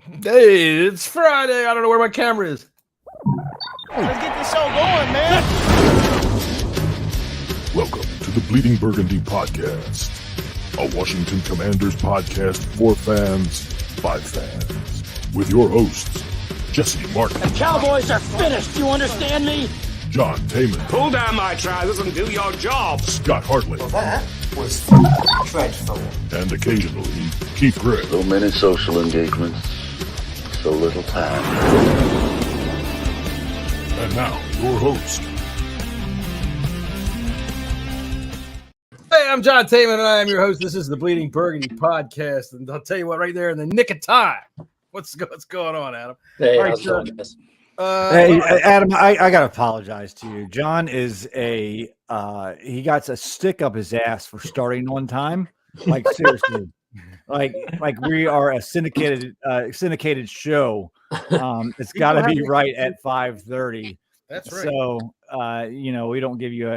Hey, it's Friday. I don't know where my camera is. Let's get this show going, man. Welcome to the Bleding Burgundy Podcast, a Washington Commanders podcast for fans by fans, with your hosts, Jessy Martin. The Cowboys are finished, you understand me? John Taman. Pull down my trousers and do your job. Scott Hartley. That was dreadful. And occasionally, Keith Gray. So many social engagements, so little time. And now, your host. Hey, I'm John Taman, and I am your host. This is the Bleding Burgundy Podcast, and I'll tell you what, right there in the nick of time. What's going on, Adam? Hey, All right, how's it going, guys? Hey, Adam, I got to apologize to you. John is he got a stick up his ass for starting on time. Like, seriously. like we are a syndicated show. It's got to be right at 5:30. That's right. So, we don't give you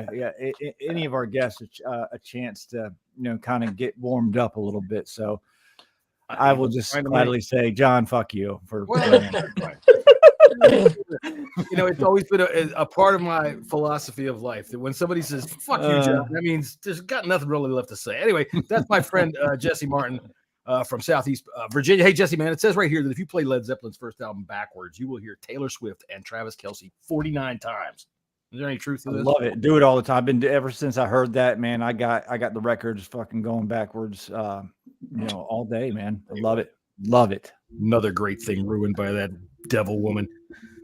any of our guests a chance to, kind of get warmed up a little bit. So I will just gladly say, John, fuck you for. It's always been a part of my philosophy of life that when somebody says "fuck you, John," that means there's got nothing really left to say. Anyway, that's my friend Jessy Martin from Southeast Virginia. Hey, Jessy, man, it says right here that if you play Led Zeppelin's first album backwards, you will hear Taylor Swift and Travis Kelce 49 times. Is there any truth to this? I love it. Do it all the time. I've been ever since I heard that, man. I got the records fucking going backwards, all day, man. I love it. Love it. Another great thing ruined by that devil woman.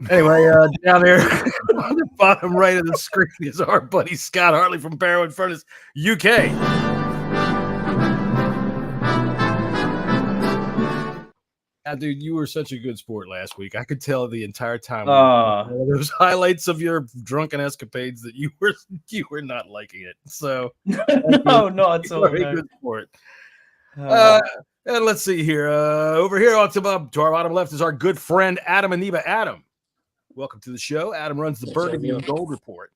Anyway, down there on the bottom right of the screen is our buddy Scott Hartley from Barrowwood Furnace, UK. Dude, you were such a good sport last week. I could tell the entire time those highlights of your drunken escapades that you were not liking it. So No, not at all. Very good sport. And let's see here. Over here to our bottom left is our good friend Adam Aniba. Adam, welcome to the show. Adam runs the Burgundy and Gold report.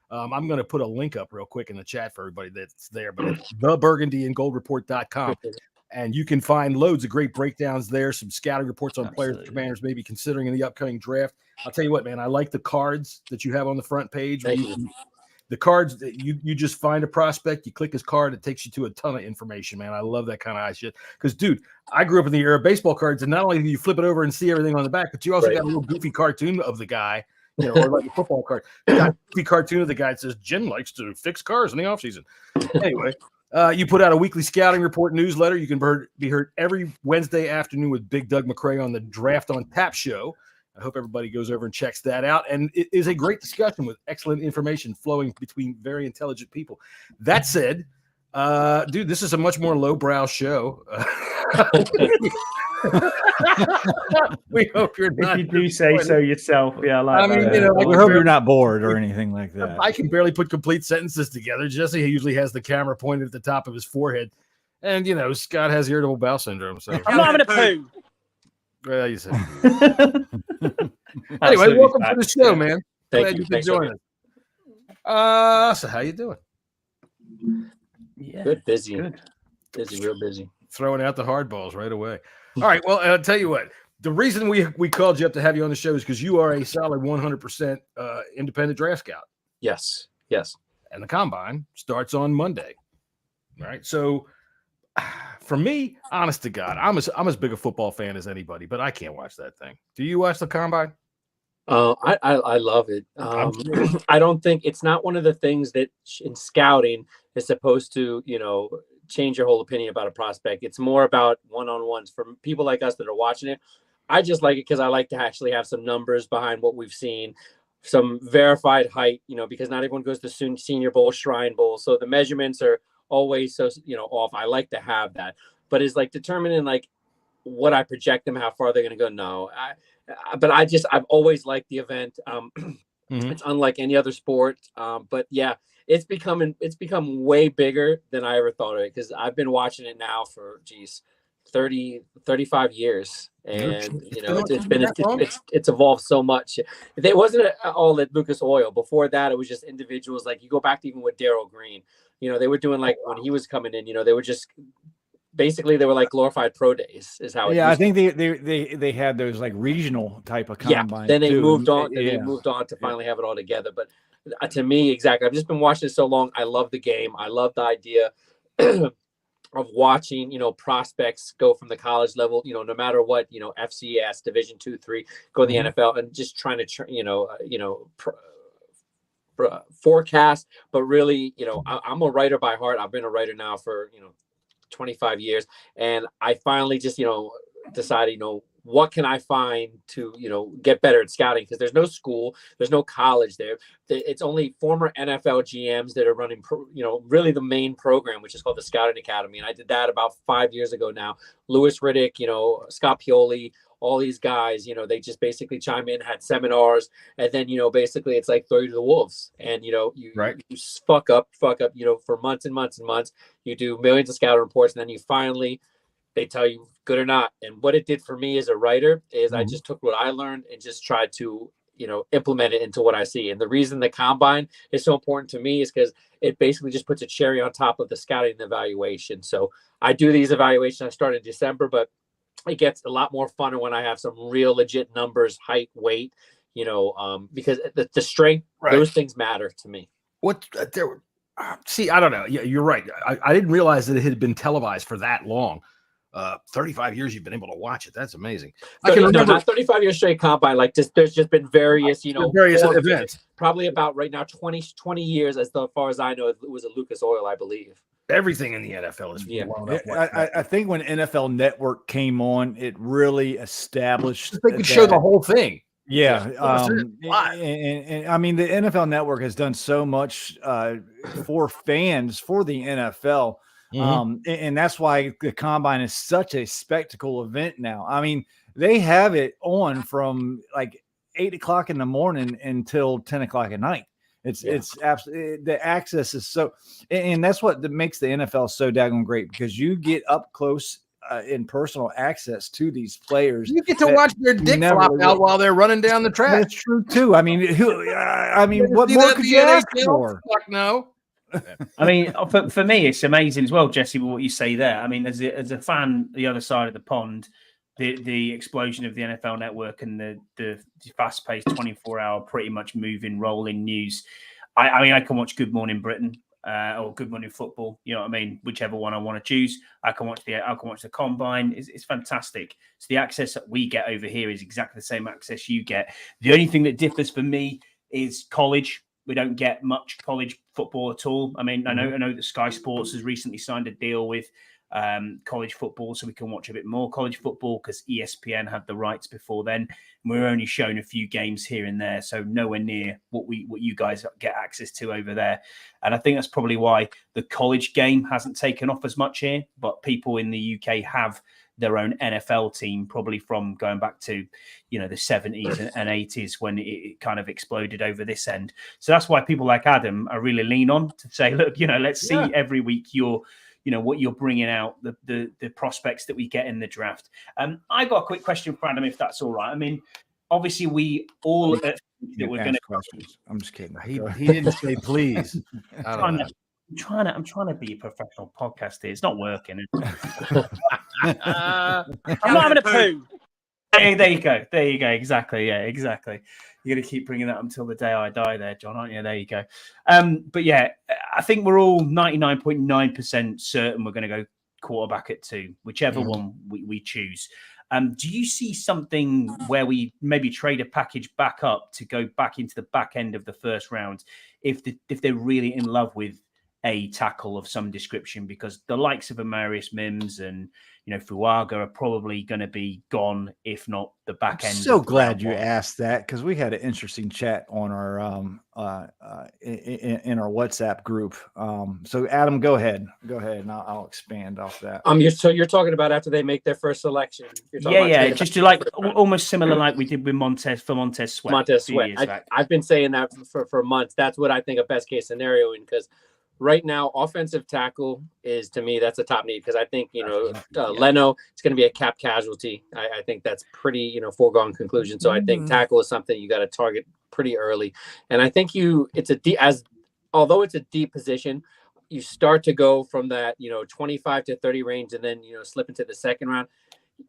I'm going to put a link up real quick in the chat for everybody that's there, but it's theburgundyandgoldreport.com. And you can find loads of great breakdowns there, some scouting reports on players Commanders may be considering in the upcoming draft. I'll tell you what, man, I like the cards that you have on the front page. The cards that you just find a prospect, you click his card, it takes you to a ton of information, man. I love that kind of high shit. Because, dude, I grew up in the era of baseball cards, and not only do you flip it over and see everything on the back, but you also got a little goofy cartoon of the guy, or like a football card. You got a goofy cartoon of the guy that says Jim likes to fix cars in the offseason. Anyway, you put out a weekly scouting report newsletter. You can be heard every Wednesday afternoon with Big Doug McCrae on the Draft on Tap show. I hope everybody goes over and checks that out. And it is a great discussion with excellent information flowing between very intelligent people. That said, dude, this is a much more lowbrow show. We hope you're not. If you do say so yourself, yeah. We hope you're not bored or anything like that. I can barely put complete sentences together. Jesse usually has the camera pointed at the top of his forehead. And, Scott has irritable bowel syndrome. So I'm having a poo. Well, you said. Anyway, welcome to the show, man. Glad you could join us. So how you doing? Yeah, good, busy. Good. Busy, real busy. Throwing out the hard balls right away. All right, well, I'll tell you what. The reason we called you up to have you on the show is because you are a solid 100% independent draft scout. Yes. And the combine starts on Monday. All right, so for me, honest to God, I'm as big a football fan as anybody, but I can't watch that thing. Do you watch the combine? I love it. I don't think it's not one of the things that in scouting is supposed to, change your whole opinion about a prospect. It's more about one-on-ones for people like us that are watching it. I just like it because I like to actually have some numbers behind what we've seen, some verified height, because not everyone goes to Senior Bowl, Shrine Bowl. So the measurements are always so, off. I like to have that, but it's like determining like what I project them, how far they're going to go. No, I've always liked the event. It's unlike any other sport. But yeah, it's become way bigger than I ever thought of it. Cause I've been watching it now for 35 years. And it's evolved so much. It wasn't all at Lucas Oil. Before that, it was just individuals. Like you go back to even with Darryl Green, they were doing like when he was coming in, they were just basically they were like glorified pro days is how it I think they had those like regional type of combines. Then they too. moved on. They moved on to finally have it all together. But to me, exactly, I've just been watching it so long. I love the game. I love the idea of watching, prospects go from the college level, no matter what, FCS, Division 2, 3, go to the NFL, and just trying to, forecast. But really, I'm a writer by heart. I've been a writer now for 25 years, and I finally just decided, what can I find to get better at scouting, because there's no school, there's no college there. It's only former NFL GMs that are running really the main program, which is called the Scouting Academy, and I did that about 5 years ago now. Lewis Riddick, Scott Pioli, all these guys, they just basically chime in, had seminars, and then basically it's like throw you to the wolves, and you fuck up for months and months and months. You do millions of scouting reports, and then you finally, they tell you good or not. And what it did for me as a writer is I just took what I learned and just tried to implement it into what I see. And the reason the combine is so important to me is because it basically just puts a cherry on top of the scouting and evaluation. So I do these evaluations. I start in December, but it gets a lot more fun when I have some real legit numbers, height, weight, because the strength, those things matter to me. See, I don't know. Yeah, you're right. I didn't realize that it had been televised for that long. 35 years you've been able to watch it. That's amazing. I can remember not 35 years straight combine. Like there's just been various, various events. Probably about right now 20 years, as far as I know. It was a Lucas Oil, I believe. Everything in the NFL is blown up. I think when NFL Network came on, it really established. They could show the whole thing. Yeah. And I mean, the NFL Network has done so much for fans, for the NFL. And that's why the combine is such a spectacle event now. I mean, they have it on from like 8 o'clock in the morning until 10 o'clock at night. It's absolutely, the access is so, and that's what makes the NFL so daggone great, because you get up close and personal access to these players. You get to watch their dick flop out while they're running down the track. That's true too. I mean, what more could you ask for? Fuck no. I mean, for me, it's amazing as well, Jesse, what you say there. I mean, as a fan, the other side of the pond, the explosion of the NFL Network and the fast-paced 24-hour, pretty much moving, rolling news. I mean, I can watch Good Morning Britain or Good Morning Football. You know what I mean? Whichever one I want to choose. I can watch the combine. It's fantastic. So the access that we get over here is exactly the same access you get. The only thing that differs for me is college. We don't get much college football at all. I mean, I know that Sky Sports has recently signed a deal with college football, so we can watch a bit more college football, because ESPN had the rights before then. And we were only shown a few games here and there, so nowhere near what you guys get access to over there. And I think that's probably why the college game hasn't taken off as much here. But people in the UK have their own NFL team, probably from going back to, the 70s and 80s when it kind of exploded over this end. So that's why people like Adam are really lean on to say, look, let's see every week what you're bringing out, the prospects that we get in the draft. I got a quick question for Adam, if that's all right. I mean, obviously we all that we're going to questions. I'm just kidding. He didn't say please. I'm trying to be a professional podcaster. It's not working. I'm not having a poo. Hey, there you go. Exactly. Yeah, exactly. You're going to keep bringing that until the day I die there, John, aren't you? There you go. But yeah, I think we're all 99.9% certain we're going to go quarterback at 2, whichever one we choose. Do you see something where we maybe trade a package back up to go back into the back end of the first round if they're really in love with a tackle of some description? Because the likes of Amarius Mims and Fuaga are probably going to be gone, if not the back end. So glad you asked that, because we had an interesting chat on our in our WhatsApp group. So Adam, go ahead, and I'll expand off that. You're talking about after they make their first selection. Just to like almost similar like we did with Montez Sweat. I've been saying that for months. That's what I think a best case scenario in, because right now, offensive tackle is, to me, that's a top need, because I think, Leno is going to be a cap casualty. I think that's pretty, foregone conclusion. So I think tackle is something you got to target pretty early. And I think although it's a deep position, you start to go from that, 25 to 30 range, and then, slip into the second round.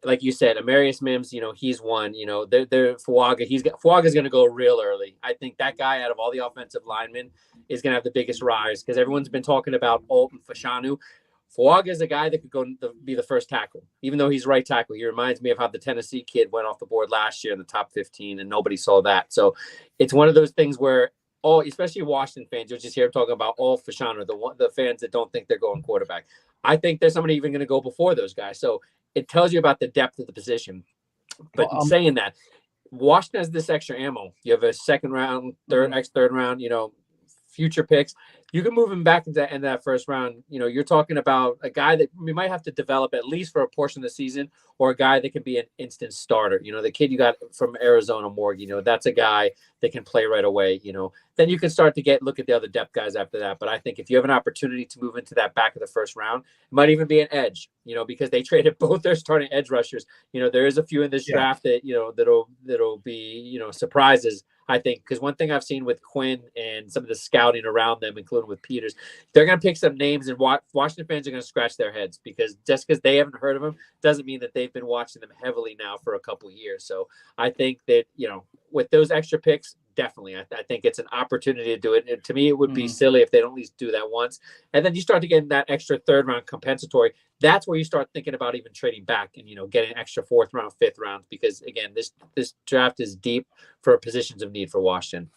Like you said, Amarius Mims, he's one. They're Fuaga. Fuaga's going to go real early. I think that guy, out of all the offensive linemen, is going to have the biggest rise because everyone's been talking about Alt and Fashanu. Fuaga is a guy that could be the first tackle, even though he's right tackle. He reminds me of how the Tennessee kid went off the board last year in the top 15, and nobody saw that. So it's one of those things where especially Washington fans, you'll just hear talking about all Fashanu, the fans that don't think they're going quarterback. I think there's somebody even going to go before those guys. So it tells you about the depth of the position. But in saying that, Washington has this extra ammo. You have a second round, third round, future picks. You can move him back into that first round. You're talking about a guy that we might have to develop at least for a portion of the season, or a guy that can be an instant starter. The kid you got from Arizona, Morgan, that's a guy that can play right away. Then you can start to look at the other depth guys after that. But I think if you have an opportunity to move into that back of the first round, it might even be an edge, because they traded both their starting edge rushers. There is a few in this draft that, that'll be, surprises. I think, because one thing I've seen with Quinn and some of the scouting around them, including with Peters, they're going to pick some names, and Washington fans are going to scratch their heads, because just because they haven't heard of them doesn't mean that they've been watching them heavily now for a couple of years. So I think that, with those extra picks, definitely, I think it's an opportunity to do it. And to me, it would be silly if they don't at least do that once. And then you start to get that extra third round compensatory. That's where you start thinking about even trading back and, getting extra fourth round, fifth rounds, because again, this draft is deep for positions of need for Washington.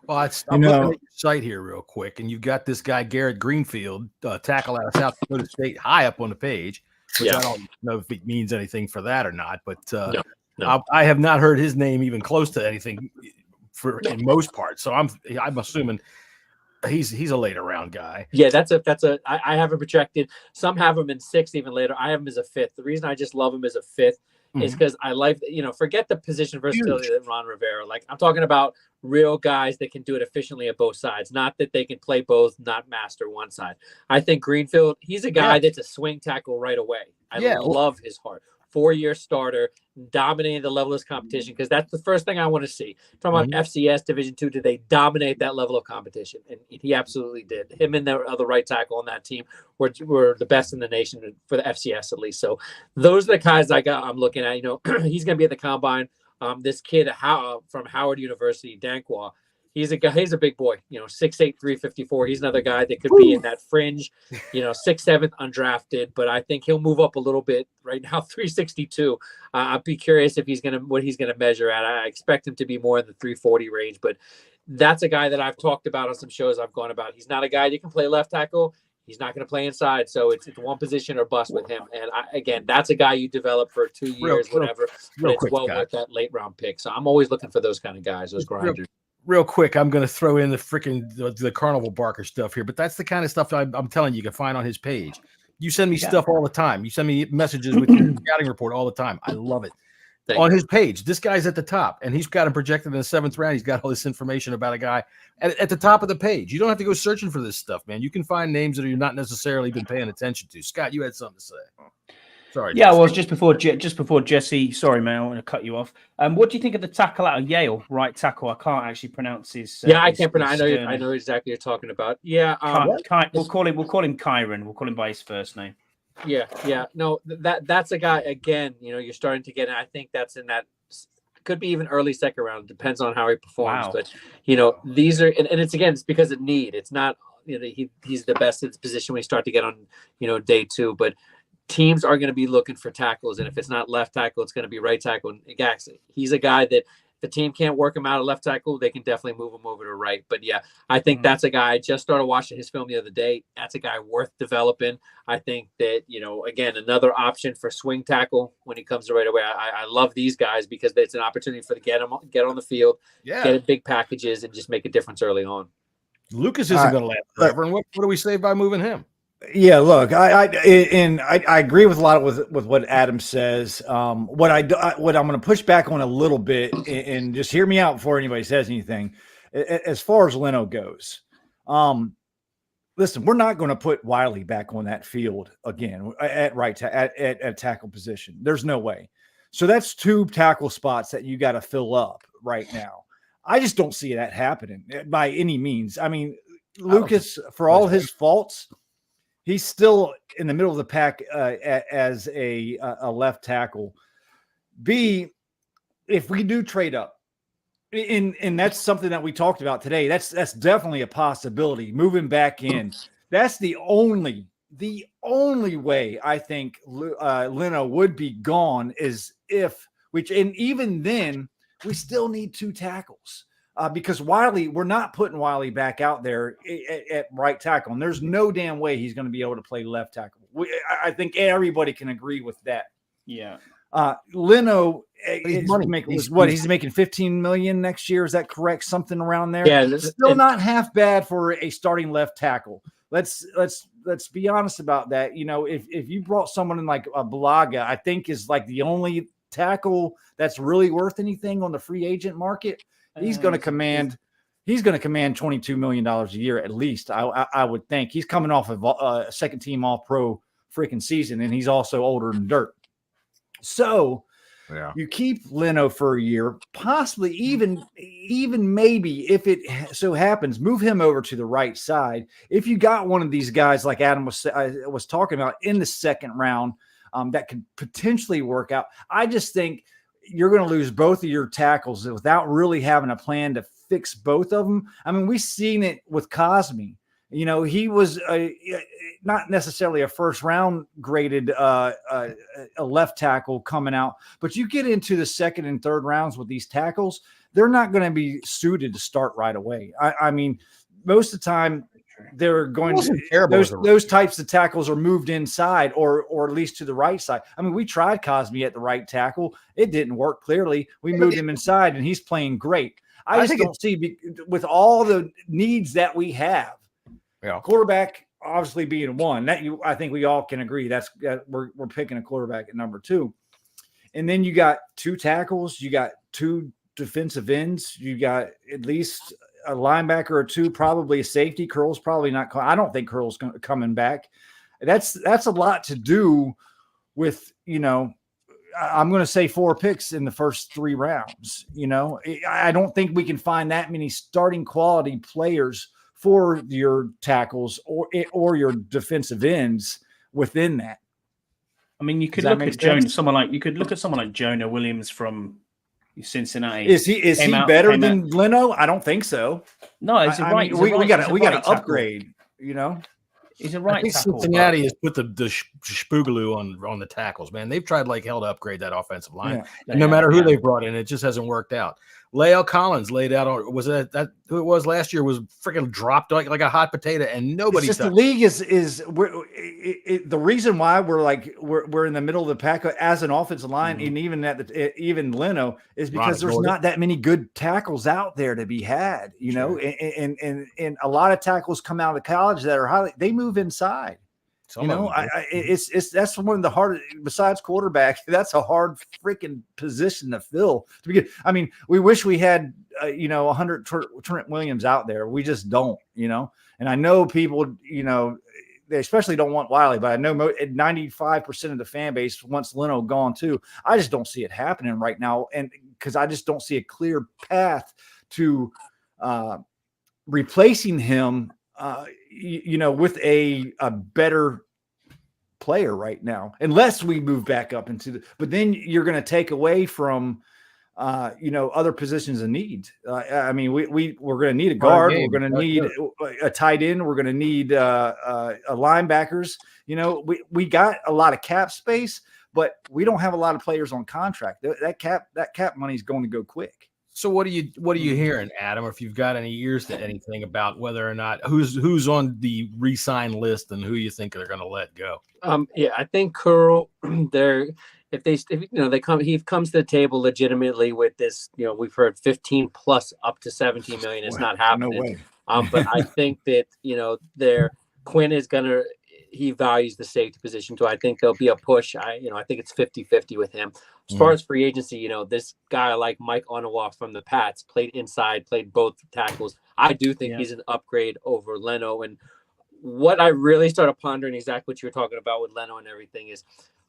Well, I'm looking at your site here real quick, and you've got this guy, Garrett Greenfield, tackle out of South Dakota State, high up on the page, which I don't know if it means anything for that or not, but no. I have not heard his name even close to anything in most parts. So I'm assuming he's a later round guy. Yeah, I have him projected. Some have him in sixth, even later. I have him as a fifth. The reason I just love him as a fifth is because I like, forget the position versatility that Ron Rivera. Like, I'm talking about real guys that can do it efficiently at both sides. Not that they can play both, not master one side. I think Greenfield, he's a guy that's a swing tackle right away. I love his heart. 4-year starter, dominating the level of this competition, because that's the first thing I want to see. From FCS Division II, did they dominate that level of competition? And he absolutely did. Him and the other right tackle on that team were the best in the nation for the FCS, at least. So those are the guys I'm looking at. He's going to be at the combine. This kid from Howard University, Dankwa, he's a big boy, 6'8", 354. He's another guy that could be in that fringe, 6'7", undrafted, but I think he'll move up a little bit. Right now, 362. I'd be curious if what he's gonna measure at. I expect him to be more in the 340 range, but that's a guy that I've talked about on some shows I've gone about. He's not a guy that can play left tackle. He's not going to play inside, so it's one position or bust with him. And again, that's a guy you develop for 2 years, whatever. But it's well worth that late round pick. So I'm always looking for those kind of guys, those grinders. Real quick, I'm going to throw in the Carnival Barker stuff here, but that's the kind of stuff I'm telling you can find on his page. You send me stuff all the time. You send me messages with your scouting report all the time. I love it. On his page, this guy's at the top, and he's got him projected in the 7th round. He's got all this information about a guy at the top of the page. You don't have to go searching for this stuff, man. You can find names that you're not necessarily been paying attention to. Scott, you had something to say. Sorry. Yeah, well, just before Jesse. Sorry, man, I want to cut you off. What do you think of the tackle out of Yale, right tackle? I can't actually pronounce his. I can't pronounce. I know exactly what you're talking about. Yeah, we'll call him Kyron. We'll call him by his first name. Yeah. No, that's a guy. Again, you're starting to get. I think that's in that. Could be even early second round. Depends on how he performs. Wow. But these are, and it's because of need. It's not. He's the best in his position when you start to get on. Day 2, but. Teams are going to be looking for tackles, and if it's not left tackle, it's going to be right tackle. And he's a guy that if the team can't work him out at left tackle, they can definitely move him over to right. But yeah, I think that's a guy. I just started watching his film the other day. That's a guy worth developing. I think that again, another option for swing tackle when he comes to right away. I love these guys because it's an opportunity for get on the field, get in big packages, and just make a difference early on. Lucas isn't going to last forever. And what do we save by moving him? Yeah, look, I agree with a lot with what Adam says. What I'm going to push back on a little bit, and just hear me out before anybody says anything. As far as Leno goes, listen, we're not going to put Wiley back on that field again at tackle position. There's no way. So that's 2 tackle spots that you got to fill up right now. I just don't see that happening by any means. I mean, Lucas, for all his faults, he's still in the middle of the pack as a left tackle. B, if we do trade up, and that's something that we talked about today. That's definitely a possibility. Moving back in, that's the only way I think Leno would be gone is if and even then we still need 2 tackles because Wiley, we're not putting Wiley back out there at right tackle, and there's no damn way he's going to be able to play left tackle. I think everybody can agree with that. Yeah. Leno he's making 15 million next year. Is that correct? Something around there. Yeah, still not half bad for a starting left tackle. Let's be honest about that. You know, if you brought someone in like a Balaga, I think is like the only tackle that's really worth anything on the free agent market. He's going to command $22 million a year at least. I would think he's coming off of a second team all pro freaking season, and he's also older than dirt. So you keep Leno for a year, possibly even maybe if it so happens, move him over to the right side. If you got one of these guys like Adam was talking about in the second round, that could potentially work out. I just think you're going to lose both of your tackles without really having a plan to fix both of them. I mean, we've seen it with Cosme. You know, he was not necessarily a first round graded a left tackle coming out, but you get into the second and third rounds with these tackles, they're not going to be suited to start right away. I mean, most of the time they're going to those types of tackles are moved inside or at least to the right side. I mean, we tried Cosme at the right tackle. It didn't work. Clearly we moved him inside and he's playing great. I just don't see with all the needs that we have. Yeah, quarterback obviously being one that I think we all can agree we're picking a quarterback at number 2, and then you got 2 tackles, you got 2 defensive ends, you got at least a linebacker or 2, probably a safety. Curl's probably not. I don't think Curl's coming back. That's a lot to do with I'm going to say 4 picks in the first 3 rounds. I don't think we can find that many starting quality players for your tackles or your defensive ends within that. I mean, you could look at someone like Jonah Williams from Cincinnati. Is he better than Leno? I don't think so. No, we got to upgrade. He's a right tackle. Cincinnati has put the spoogaloo on the tackles, man. They've tried like hell to upgrade that offensive line. Yeah. And no matter who they brought in, it just hasn't worked out. Lael Collins laid out on that who it was last year was freaking dropped like a hot potato, and nobody. It's just the league is the reason why we're in the middle of the pack as an offensive line, and even Leno is because there's not that many good tackles out there to be had, and a lot of tackles come out of college that are they move inside. That's one of the hardest. Besides quarterback, that's a hard freaking position to fill. I mean, we wish we had 100 Trent Williams out there. We just don't, And I know people, they especially don't want Wiley, but I know 95% of the fan base wants Leno gone too. I just don't see it happening right now, and because I just don't see a clear path to replacing him. With a better player right now, unless we move back up but then you're going to take away from, other positions of need. I mean, we're going to need a guard. We're going to need a tight end. We're going to need a linebackers. We got a lot of cap space, but we don't have a lot of players on contract. That cap money is going to go quick. So what are you hearing, Adam? Or if you've got any ears to anything about whether or not who's on the re-sign list and who you think they're going to let go? I think Curl. He comes to the table legitimately with this. We've heard 15 plus up to 17 million. It's not happening. No way. But I think that Quinn is gonna. He values the safety position, so I think there'll be a push. I think it's 50-50 with him. As far as free agency, this guy like Mike Onawa from the Pats played inside, played both tackles. I do think he's an upgrade over Leno. And what I really started pondering exactly what you were talking about with Leno and everything is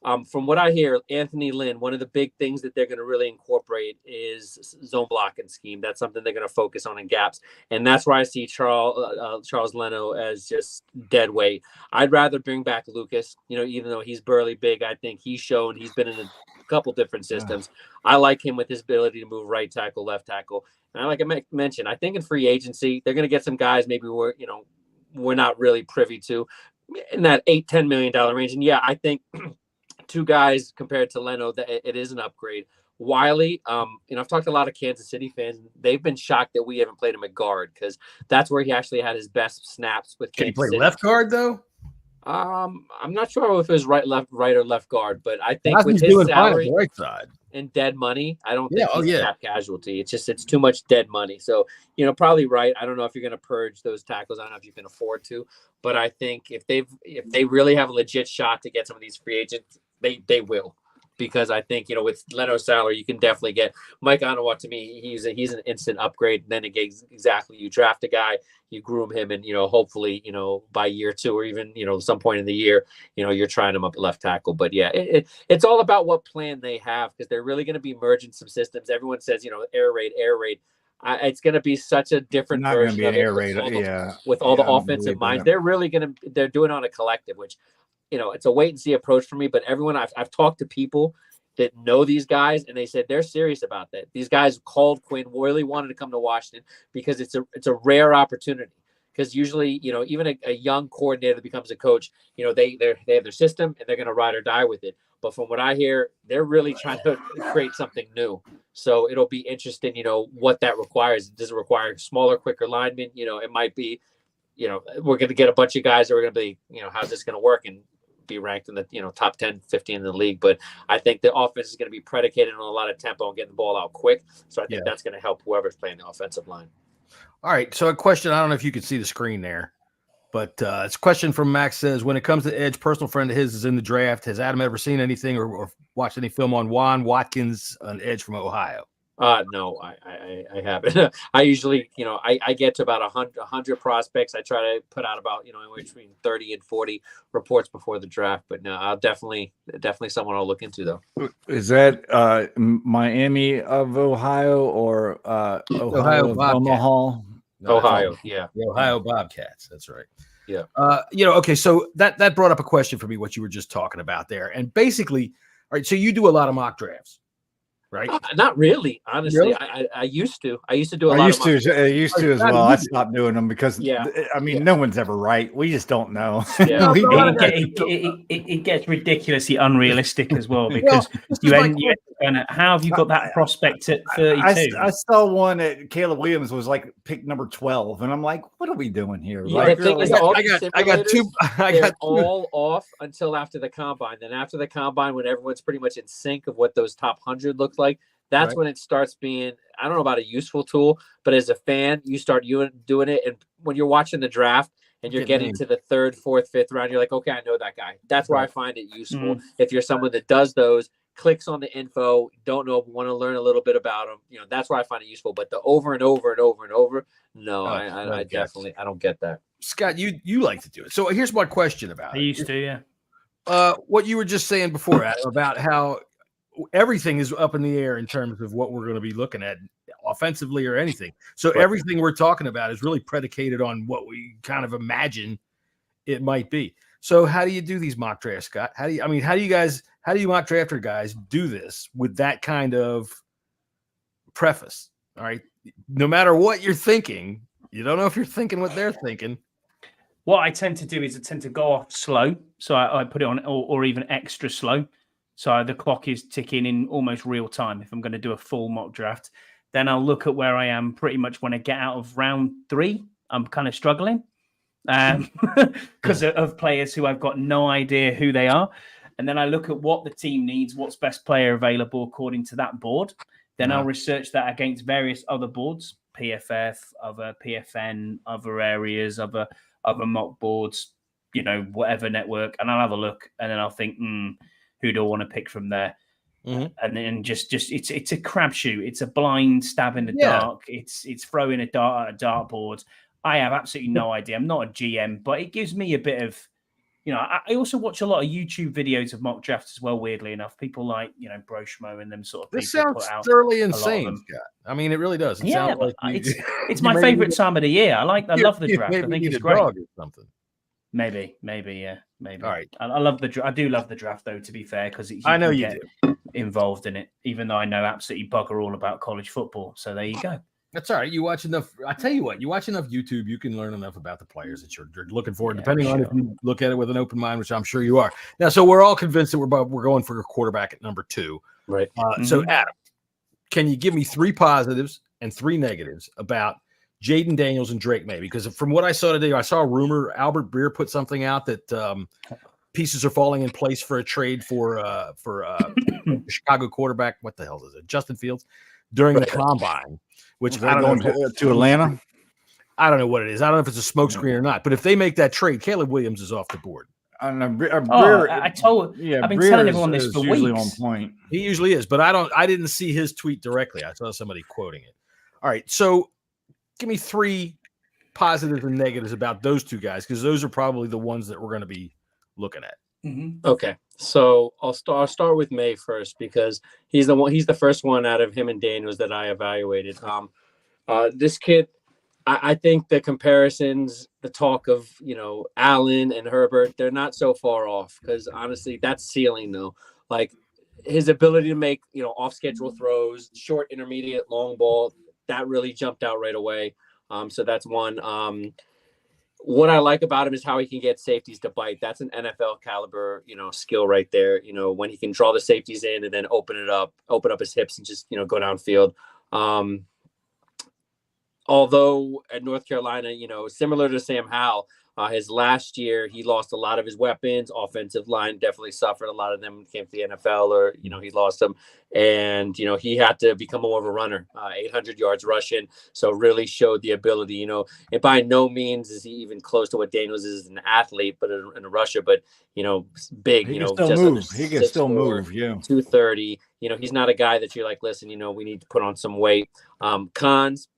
From what I hear, Anthony Lynn, one of the big things that they're going to really incorporate is zone blocking scheme. That's something they're going to focus on in gaps. And that's where I see Charles Leno as just dead weight. I'd rather bring back Lucas, even though he's burly big. I think he's been in a couple different systems. I like him with his ability to move right tackle, left tackle. And like I mentioned, I think in free agency, they're going to get some guys maybe we're not really privy to in that $8-10 million range. And I think two guys compared to Leno, that it is an upgrade. Wiley, I've talked to a lot of Kansas City fans. They've been shocked that we haven't played him at guard because that's where he actually had his best snaps with Kansas Can he play City. left guard though? I'm not sure if it was right or left guard, but I think with his salary right side and dead money, I don't think he's a cap casualty. It's too much dead money. So, probably right. I don't know if you're going to purge those tackles. I don't know if you can afford to, but I think if they really have a legit shot to get some of these free agents, they will. Because I think, with Leno's salary, you can definitely get Mike Aniba. To me, he's an instant upgrade. And then exactly, you draft a guy, you groom him, and hopefully, by year 2 or even some point in the year, you're trying him up at left tackle. But it's all about what plan they have because they're really going to be merging some systems. Everyone says air raid. It's going to be such a different version be of an it air raid. With all the offensive minds. They're really they're doing it on a collective, which. It's a wait and see approach for me, but everyone I've talked to people that know these guys and they said they're serious about that. These guys called Quinn, really wanted to come to Washington because it's a rare opportunity. Because usually, even a young coordinator that becomes a coach, they have their system and they're going to ride or die with it. But from what I hear, they're really trying to create something new. So it'll be interesting, what that requires. Does it require smaller, quicker linemen? It might be, we're going to get a bunch of guys that are going to be, how's this going to work? And be ranked in the top 10, 15 in the league. But I think the offense is going to be predicated on a lot of tempo and getting the ball out quick. So I think that's going to help whoever's playing the offensive line. All right. So a question, I don't know if you can see the screen there, but it's a question from Max says, when it comes to edge, personal friend of his is in the draft. Has Adam ever seen anything or watched any film on Juan Watkins, an edge from Ohio? No, I haven't. I usually, I get to about 100 prospects. I try to put out about, between 30 and 40 reports before the draft. But no, I'll definitely someone I'll look into though. Is that Miami of Ohio or Ohio Omaha? No, Ohio, yeah. The Ohio Bobcats. That's right. Yeah. Okay. So that brought up a question for me, what you were just talking about there. And basically, all right, so you do a lot of mock drafts. Right? Not really, honestly. Really? I used to. I used to do a lot. I used to as well. I stopped doing them because no one's ever right. We just don't know. Yeah. It gets ridiculously unrealistic as well because you end how have you got that prospect at 32? I saw one that Caleb Williams was like pick number 12, and I'm like, what are we doing here? Yeah, like, the thing is, I got two. All off until after the combine. Then after the combine, when everyone's pretty much in sync of what those top 100 looks like, that's when it starts being, I don't know about a useful tool, but as a fan, you start doing it. And when you're watching the draft and you're getting to the 3rd, 4th, 5th round, you're like, okay, I know that guy. That's where I find it useful. If you're someone that does those, clicks on the info, don't know, want to learn a little bit about them, that's where I find it useful. But the over and over and over and over, no, I definitely, I don't get that. Scott, you like to do it. So here's my question about it. I used to, yeah. What you were just saying before, Adam, about how everything is up in the air in terms of what we're going to be looking at offensively or anything. So everything we're talking about is really predicated on what we kind of imagine it might be. So how do you do these mock drafts, Scott? How do you mock drafter guys do this with that kind of preface? All right. No matter what you're thinking, you don't know if you're thinking what they're thinking. What I tend to do is I tend to go off slow. So I put it on or even extra slow. So the clock is ticking in almost real time. If I'm going to do a full mock draft, then I'll look at where I am pretty much when I get out of round 3. I'm kind of struggling because of players who I've got no idea who they are. And then I look at what the team needs, what's best player available according to that board. Then I'll research that against various other boards, PFF, other PFN, other areas, other mock boards, whatever network. And I'll have a look and then I'll think, who do I want to pick from there? And then just it's a crapshoot. It's a blind stab in the dark. It's throwing a dart at a dartboard. I have absolutely no idea. I'm not a GM, but it gives me a bit of you know, I also watch a lot of YouTube videos of mock drafts as well. Weirdly enough, people like Broshmo and them sort of people. This sounds put out thoroughly a lot of insane, them. Scott. I mean, it really does. It Yeah, sounds like it's my favorite time of the year. I love the draft. I think it's great. Or something. Maybe, yeah, maybe. All right. I love the. I do love the draft though. To be fair, because I know you do. Involved in it, even though I know absolutely bugger all about college football. So there you go. That's all right. You watch enough. I tell you what, you watch enough YouTube, you can learn enough about the players that you're looking for, depending on if you look at it with an open mind, which I'm sure you are. Now, so we're all convinced that we're going for a quarterback at number 2. Right. So, Adam, can you give me 3 positives and 3 negatives about Jaden Daniels and Drake May? Because from what I saw today, I saw a rumor. Albert Breer put something out that pieces are falling in place for a trade for Chicago quarterback. What the hell is it? Justin Fields during the combine. Which I don't know to Atlanta. I don't know what it is. I don't know if it's a smokescreen or not. But if they make that trade, Caleb Williams is off the board. I've been telling everyone this for weeks. On point. He usually is, but I didn't see his tweet directly. I saw somebody quoting it. All right, so give me 3 positives and negatives about those 2 guys, because those are probably the ones that we're going to be looking at. Mm-hmm. Okay, so I'll start with May first, because he's the first one out of him and Daniels that I evaluated. This kid, I think the comparisons, the talk of Allen and Herbert, they're not so far off, because honestly, that's ceiling though. Like his ability to make off schedule throws, short, intermediate, long ball, that really jumped out right away. So that's one. What I like about him is how he can get safeties to bite. That's an NFL caliber, skill right there. When he can draw the safeties in and then open up his hips and just, go downfield. Although at North Carolina, similar to Sam Howell, his last year, he lost a lot of his weapons. Offensive line definitely suffered. A lot of them came to the NFL, or, he lost them. And, he had to become more of a runner, 800 yards rushing. So really showed the ability, and by no means is he even close to what Daniels is as an athlete, but in a rusher, but, big, he can still move. Yeah. 230. He's not a guy that you're like, listen, we need to put on some weight. Cons,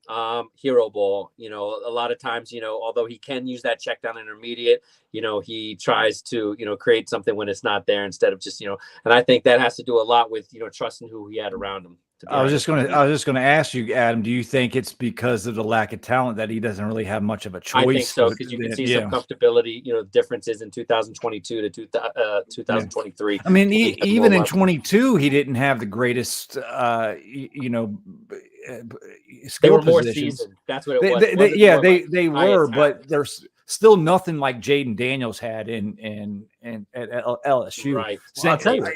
hero ball. A lot of times, although he can use that check down intermediate, he tries to, create something when it's not there instead of just, and I think that has to do a lot with, trusting who he had around him. I was just going to ask you, Adam, do you think it's because of the lack of talent that he doesn't really have much of a choice? I think so, because you can see some comfortability, differences in 2022 to 2023. I mean, even in 22, he didn't have the greatest, skill they were more positions. Seasoned. That's what it was. They were, but there's still nothing like Jaden Daniels had in at LSU. Right. So, I'll tell you,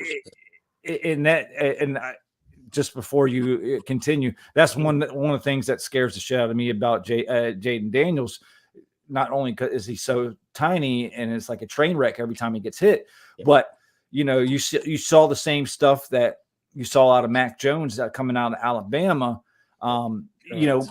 just before you continue, that's one of the things that scares the shit out of me about Jaden Daniels. Not only is he so tiny and it's like a train wreck every time he gets hit, but you saw the same stuff that you saw out of Mac Jones coming out of Alabama.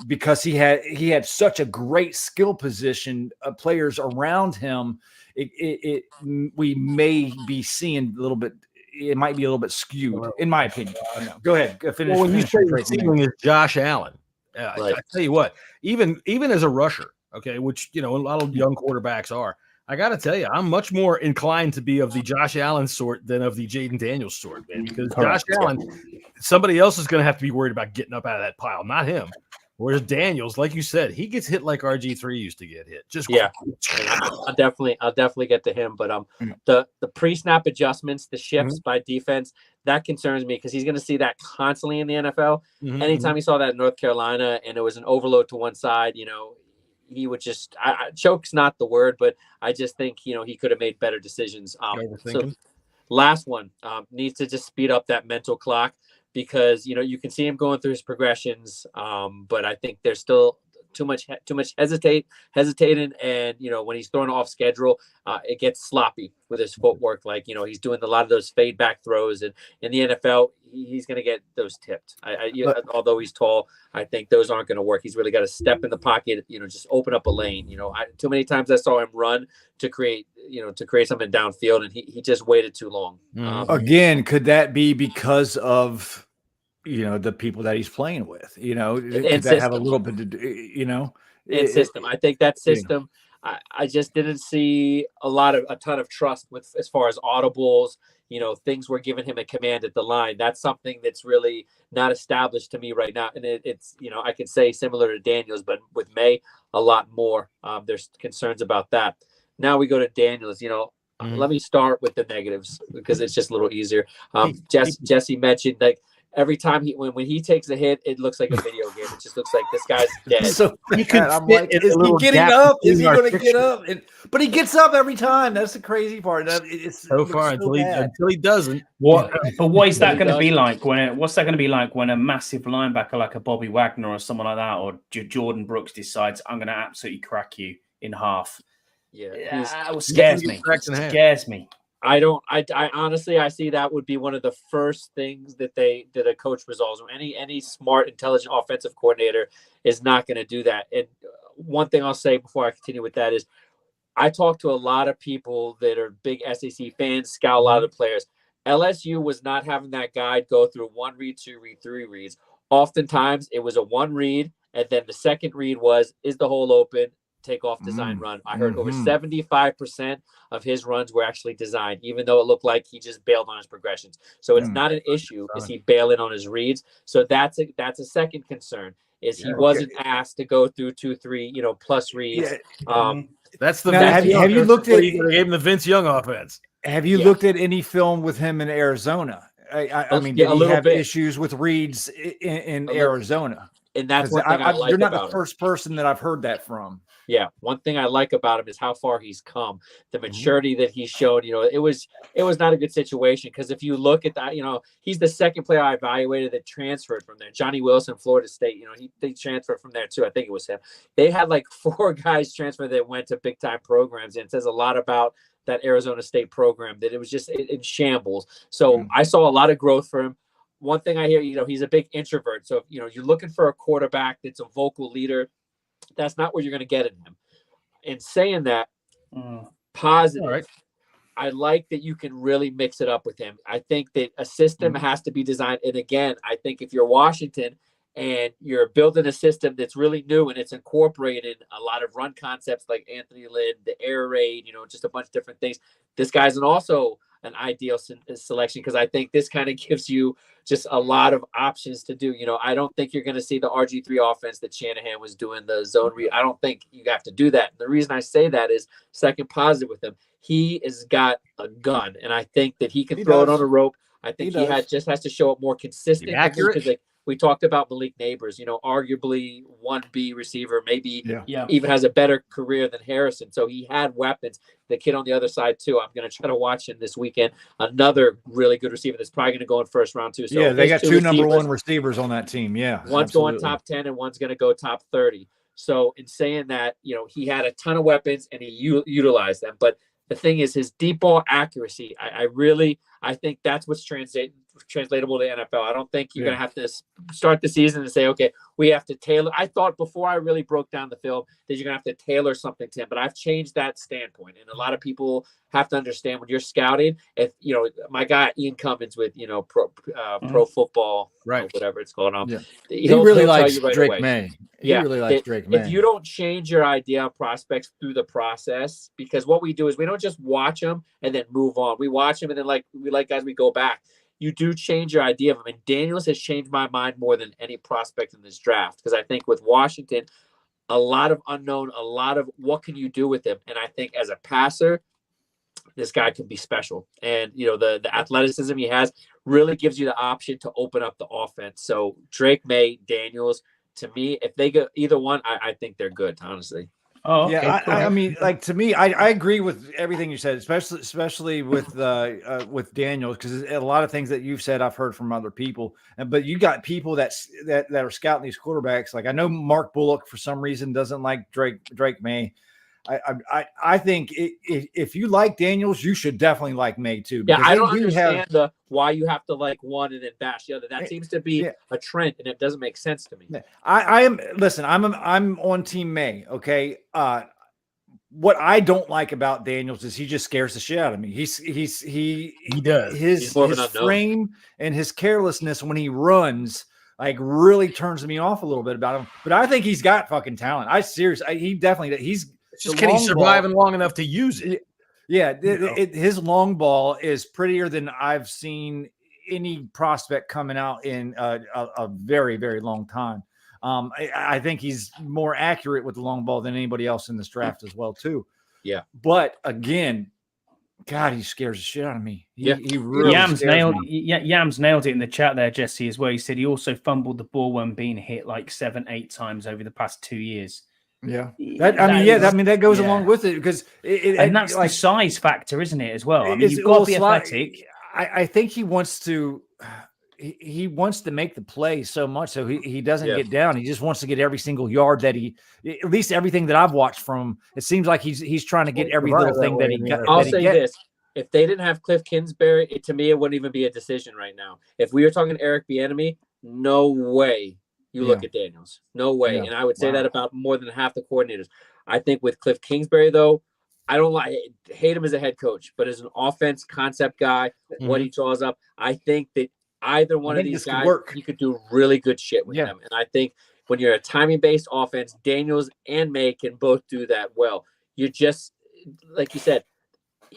Because he had such a great skill position, players around him. We may be seeing a little bit. It might be a little bit skewed, in my opinion. Go ahead. Finish. When you say the ceiling is Josh Allen, I tell you what, even as a rusher, okay, which a lot of young quarterbacks are. I got to tell you, I'm much more inclined to be of the Josh Allen sort than of the Jaden Daniels sort, man, because Josh Allen, somebody else is going to have to be worried about getting up out of that pile, not him. Whereas Daniels, like you said, he gets hit like RG3 used to get hit. I'll definitely get to him. But the pre-snap adjustments, the shifts by defense, that concerns me, because he's going to see that constantly in the NFL. Anytime he saw that in North Carolina and it was an overload to one side, he would just choke's not the word, but I just think he could have made better decisions. So last one, needs to just speed up that mental clock, because you can see him going through his progressions, but I think there's still too much hesitating, and when he's thrown off schedule, it gets sloppy with his footwork. Like he's doing a lot of those fade back throws, and in the NFL he's going to get those tipped. Although he's tall, I think those aren't going to work. He's really got to step in the pocket, just open up a lane. Too many times I saw him run to create something downfield, and he just waited too long. Again, could that be because of the people that he's playing with? Could that have a little bit to do, system. I think that system. I just didn't see a ton of trust with as far as audibles. Things were giving him a command at the line. That's something that's really not established to me right now. And it's I could say similar to Daniels, but with May a lot more. There's concerns about that. Now we go to Daniels. Let me start with the negatives because it's just a little easier. Jesse mentioned every time when he takes a hit, it looks like a video game. It just looks like this guy's dead. So I'm like, is he getting up? Is he going to get up? But he gets up every time. That's the crazy part. It's so far until he doesn't. But what is that going to be like what's that going to be like when a massive linebacker like a Bobby Wagner or someone like that or Jordan Brooks decides I'm going to absolutely crack you in half? Yeah, it scares me. Scares me. I honestly, I see that would be one of the first things that a coach resolves. Any smart, intelligent offensive coordinator is not going to do that. And one thing I'll say before I continue with that is I talk to a lot of people that are big SEC fans, scout a lot of the players. LSU was not having that guide go through 1 read, 2 read, 3 reads. Oftentimes it was a 1 read, and then the second read is the hole open? Take off, design, run. I heard over 75% of his runs were actually designed, even though it looked like he just bailed on his progressions. So it's not an issue. Is he bailing on his reads? So that's a second concern. Is he wasn't asked to go through 2, 3, plus reads. That's the have you looked at? They gave him the Vince Young offense. Have you looked at any film with him in Arizona? I mean, did he have issues with reads in Arizona? And that's one thing I like you're not about the first person that I've heard that from. Yeah, one thing I like about him is how far he's come, the maturity that he showed. It was not a good situation because if you look at that, he's the second player I evaluated that transferred from there. Johnny Wilson, Florida State, they transferred from there too. I think it was him. They had like 4 guys transfer that went to big time programs, and it says a lot about that Arizona State program that it was just in shambles. So I saw a lot of growth for him. One thing I hear, he's a big introvert. So, you're looking for a quarterback that's a vocal leader. That's not what you're going to get in him. In saying that, positive, right. I like that you can really mix it up with him. I think that a system has to be designed. And again, I think if you're Washington and you're building a system that's really new and it's incorporated a lot of run concepts like Anthony Lynn, the air raid, just a bunch of different things. This guy's also an ideal selection because I think this kind of gives you just a lot of options to do. I don't think you're going to see the RG3 offense that Shanahan was doing, the zone read. I don't think you have to do that. And the reason I say that is second positive with him. He has got a gun, and I think that he can throw it on a rope. I think he just has to show up more consistent. Accurate. We talked about Malik Neighbors, arguably 1B receiver, maybe even has a better career than Harrison. So he had weapons. The kid on the other side, too. I'm going to try to watch him this weekend. Another really good receiver that's probably going to go in first round, too. So they got 2 number 1 receivers on that team. Yeah. One's going top 10 and one's going to go top 30. So in saying that, he had a ton of weapons and he utilized them. But the thing is, his deep ball accuracy, I think that's what's translatable to NFL. I don't think you're going to have to start the season and say, okay, we have to tailor. I thought before I really broke down the film that you're going to have to tailor something to him, but I've changed that standpoint. And a lot of people have to understand when you're scouting, if, my guy Ian Cummins with, pro football, right, whatever it's called. He really likes Drake May. He really likes Drake May. If you don't change your idea on prospects through the process, because what we do is we don't just watch them and then move on. We watch them and then we like guys, we go back. You do change your idea of him. And Daniels has changed my mind more than any prospect in this draft. Because I think with Washington, a lot of unknown, a lot of what can you do with him? And I think as a passer, this guy can be special. And, the athleticism he has really gives you the option to open up the offense. So Drake May, Daniels, to me, if they go either one, I think they're good, honestly. Oh, okay. Yeah. I mean, to me, I agree with everything you said, especially with Daniels, because a lot of things that you've said I've heard from other people. But you got people that are scouting these quarterbacks. Like I know Mark Bullock for some reason doesn't like Drake May. I think if you like Daniels, you should definitely like May too. Yeah, I don't understand why you have to like one and then bash the other. That seems to be a trend, and it doesn't make sense to me. I'm on Team May. Okay. What I don't like about Daniels is he just scares the shit out of me. He does. His frame and his carelessness when he runs really turns me off a little bit about him. But I think he's got fucking talent. He definitely It's just can he survive long enough to use it? Yeah, his long ball is prettier than I've seen any prospect coming out in a very, very long time. I think he's more accurate with the long ball than anybody else in this draft as well, too. Yeah. But again, God, he scares the shit out of me. He really Yams nailed it in the chat there, Jesse, as well. He said he also fumbled the ball when being hit like 7-8 times over the past 2 years. Yeah, that goes along with it because that's the size factor, isn't it? As well, I mean, you've got to be athletic. I think he wants to. He wants to make the play so much, so he doesn't get down. He just wants to get every single yard that at least everything that I've watched from him. It seems like he's trying to get every little thing that he got. I'll say this: if they didn't have Cliff Kingsbury, to me it wouldn't even be a decision right now. If we were talking Eric Bieniemy, no way. You look at Daniels. No way. And I would say that about more than half the coordinators. I think with Cliff Kingsbury, though, I don't hate him as a head coach, but as an offense concept guy, what he draws up, I think that either one of these guys, you could do really good shit with them. And I think when you're a timing-based offense, Daniels and May can both do that well. You're just, like you said,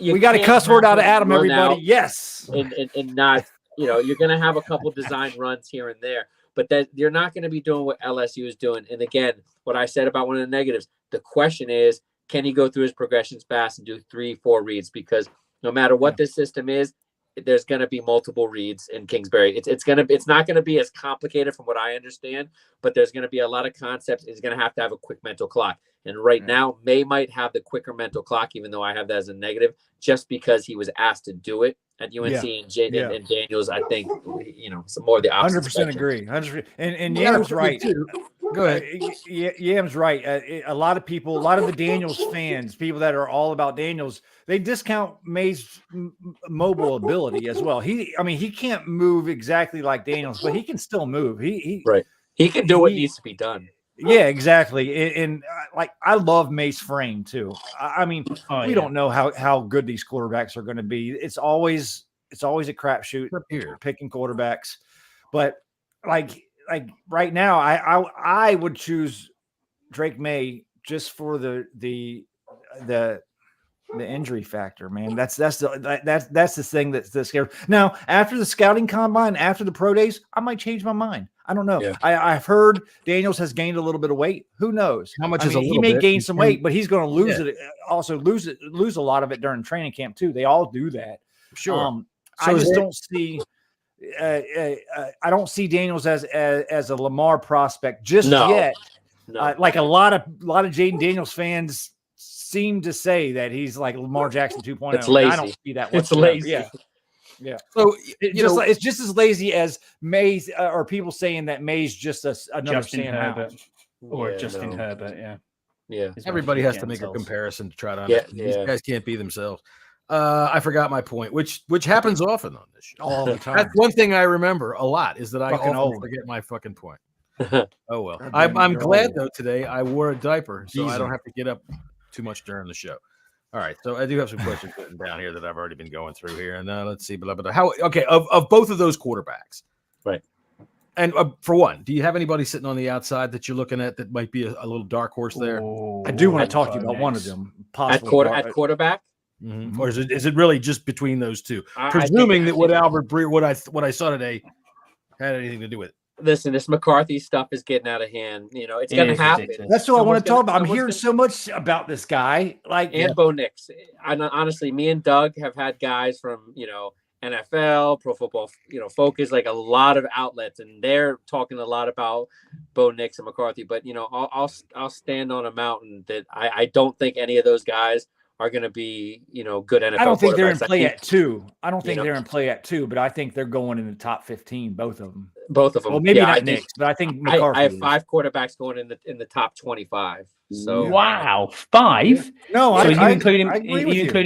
we got a cuss word out of Adam, everybody. Yes. And not, you're going to have a couple design runs here and there. But that you're not going to be doing what LSU is doing. And again, what I said about one of the negatives, the question is, can he go through his progressions fast and do 3-4 reads? Because no matter what this system is, there's going to be multiple reads in Kingsbury. It's not going to be as complicated from what I understand, but there's going to be a lot of concepts. He's going to have a quick mental clock. And right now, May might have the quicker mental clock, even though I have that as a negative, just because he was asked to do it at UNC and Daniels. I think some more of the opposite. 100% agree. 100%. And Yam's right. Go ahead. Yam's right. A lot of the Daniels fans, people that are all about Daniels, they discount May's mobile ability as well. He can't move exactly like Daniels, but he can still move. He can do what needs to be done. Yeah, exactly. And I love May's frame too. We don't know how good these quarterbacks are going to be. It's always a crapshoot picking quarterbacks. But like right now, I would choose Drake May just for the injury factor, man. That's the thing that's scary. Now, after the scouting combine, after the pro days, I might change my mind. I don't know. Yeah. I've heard Daniels has gained a little bit of weight. Who knows how much? He may gain some weight, but he's going to lose it. Also lose a lot of it during training camp too. They all do that. Sure. I just don't see. I don't see Daniels as a Lamar prospect just yet. No. Like a lot of Jaden Daniels fans seem to say that he's like Lamar Jackson 2.0. It's lazy. I don't see that. It's lazy. Yeah. So it's just as lazy as May's, or people saying that May's just another Justin Herbert or Justin Herbert. Yeah. Everybody has to make a comparison to try to. These guys can't be themselves. I forgot my point, which happens often on this show. All the time. That's one thing I remember a lot is that I often forget my fucking point. Oh well. I'm glad though today I wore a diaper, so I don't have to get up too much during the show. All right, so I do have some questions written down here that I've already been going through here, and let's see, of both of those quarterbacks, right? And for one, do you have anybody sitting on the outside that you're looking at that might be a little dark horse there? I do want to talk to you about one of them, possibly at quarterback. Mm-hmm. Or is it really just between those two? Presuming that what Albert Breer, what I saw today, had anything to do with it. Listen, this McCarthy stuff is getting out of hand. It's going to happen. That's what I want to talk about. I'm hearing so much about this guy. Bo Nix. Honestly, me and Doug have had guys from, NFL, Pro Football, Focus, like a lot of outlets, and they're talking a lot about Bo Nix and McCarthy. But, I'll stand on a mountain that I don't think any of those guys are going to be, good NFL. I don't think they're in play at 2. I don't think they're in play at 2, but I think they're going in the top 15, both of them. Well, maybe not Nix, but I think McCarthy. I have 5 quarterbs going in the top 25. So wow, 5? No, so you include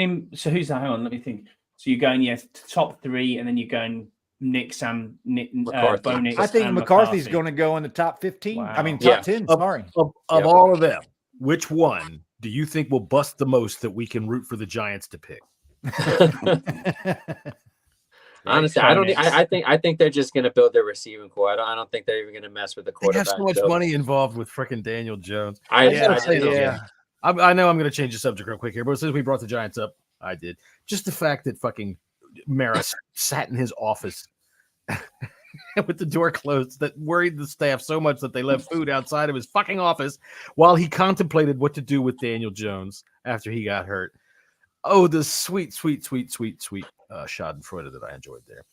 him. So who's that? Hang on, let me think. So you're going top 3, and then you're going Nix and Bo Nix. I think McCarthy's going to go in the top 15. Wow. I mean, top 10. Sorry, of all of them, which one do you think will bust the most that we can root for the Giants to pick? Honestly, I think they're just going to build their receiving core. I don't think they're even going to mess with the quarterback. There's so much money involved with freaking Daniel Jones. I I know I'm going to change the subject real quick here, but since we brought the Giants up, I did. Just the fact that fucking Maris sat in his office with the door closed that worried the staff so much that they left food outside of his fucking office while he contemplated what to do with Daniel Jones after he got hurt. Oh, the sweet schadenfreude that I enjoyed there.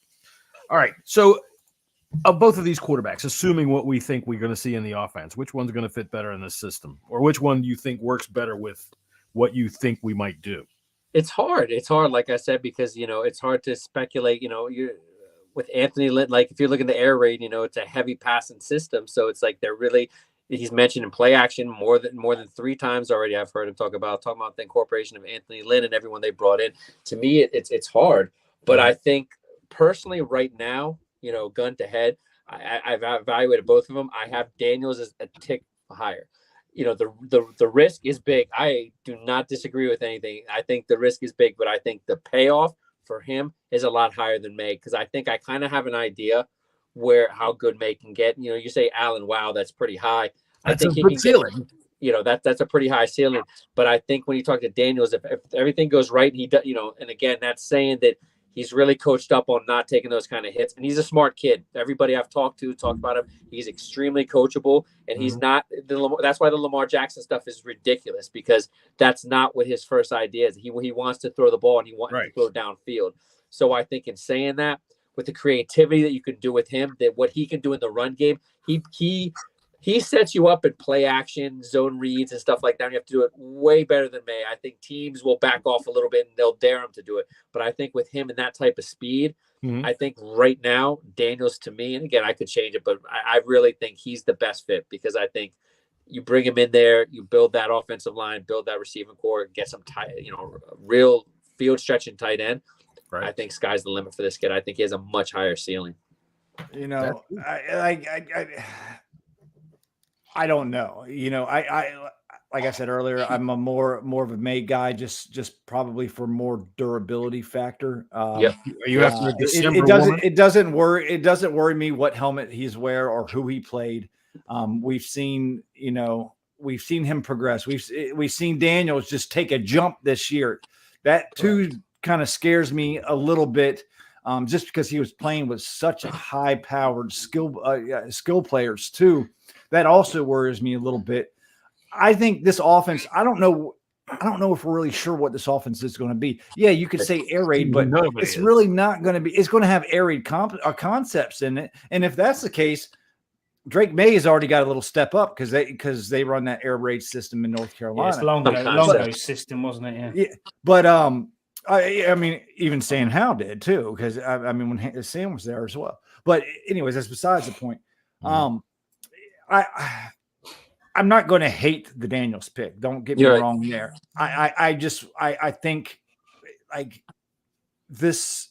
All right, so of both of these quarterbacks, assuming what we think we're going to see in the offense, which one's going to fit better in this system? Or which one do you think works better with what you think we might do? It's hard. It's hard, like I said, because, it's hard to speculate, you're with Anthony Lynn, like if you're looking at the air raid, it's a heavy passing system. So it's like he's mentioned in play action more than 3 times already. I've heard him talking about the incorporation of Anthony Lynn and everyone they brought in. To me, it's hard. But I think personally right now, gun to head, I've evaluated both of them. I have Daniels as a tick higher. The risk is big. I do not disagree with anything. I think the risk is big, but I think the payoff for him is a lot higher than May, because I think I kind of have an idea how good May can get. You say Allen, wow, that's pretty high. That's I think a good ceiling. That's a pretty high ceiling. But I think when you talk to Daniels, if everything goes right, and he does, and again, that's saying that he's really coached up on not taking those kind of hits. And he's a smart kid. Everybody I've talked about him. He's extremely coachable, and he's not. That's why the Lamar Jackson stuff is ridiculous, because that's not what his first idea is. He wants to throw the ball, and he wants to throw downfield. So I think in saying that, with the creativity that you can do with him, that what he can do in the run game, he sets you up in play action, zone reads, and stuff like that. You have to do it way better than May. I think teams will back off a little bit and they'll dare him to do it. But I think with him and that type of speed, I think right now, Daniels to me, and again, I could change it, but I really think he's the best fit, because I think you bring him in there, you build that offensive line, build that receiving core, get some tight, real field stretching tight end. Right. I think sky's the limit for this kid. I think he has a much higher ceiling. I don't know. I like I said earlier, I'm a more of a May guy, just probably for more durability factor. It doesn't worry me what helmet he's wear or who he played. We've seen him progress. We've seen Daniels just take a jump this year. That too kind of scares me a little bit. Just because he was playing with such a high-powered skill players too, that also worries me a little bit. I think this offense. I don't know if we're really sure what this offense is going to be. Yeah, you could say air raid, but it's really not going to be. It's going to have air raid concepts in it, and if that's the case, Drake May has already got a little step up because they run that air raid system in North Carolina. Yeah, it's Longo's system, wasn't it? Yeah, but I mean, even Sam Howe did too, because I mean, when Sam was there as well. But anyways, that's besides the point. I'm not going to hate the Daniels pick. Don't get me wrong there. I think like this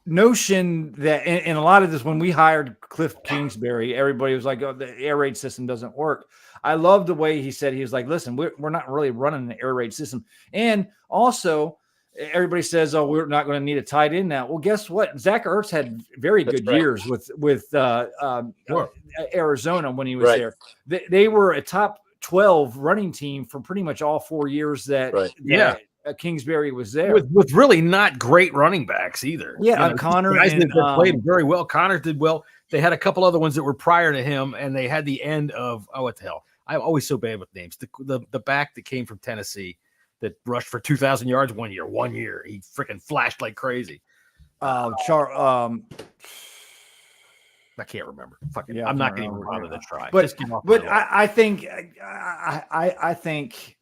notion that in a lot of this, when we hired Cliff Kingsbury, everybody was like, oh, the air raid system doesn't work. I love the way he said, he was like, listen, we're not really running an air raid system. And also, everybody says, oh, we're not going to need a tight end now. Well, guess what? Zach Ertz had very good years with Arizona when he was there. They were a top 12 running team for pretty much all 4 years that Kingsbury was there. With really not great running backs either. Yeah, Connor. Guys that played very well. Connor did well. They had a couple other ones that were prior to him, and they had the end of, what the hell? I'm always so bad with names. The back that came from Tennessee that rushed for 2,000 yards 1 year. 1 year. He freaking flashed like crazy. I can't remember. I'm not going to even bother to try. But I think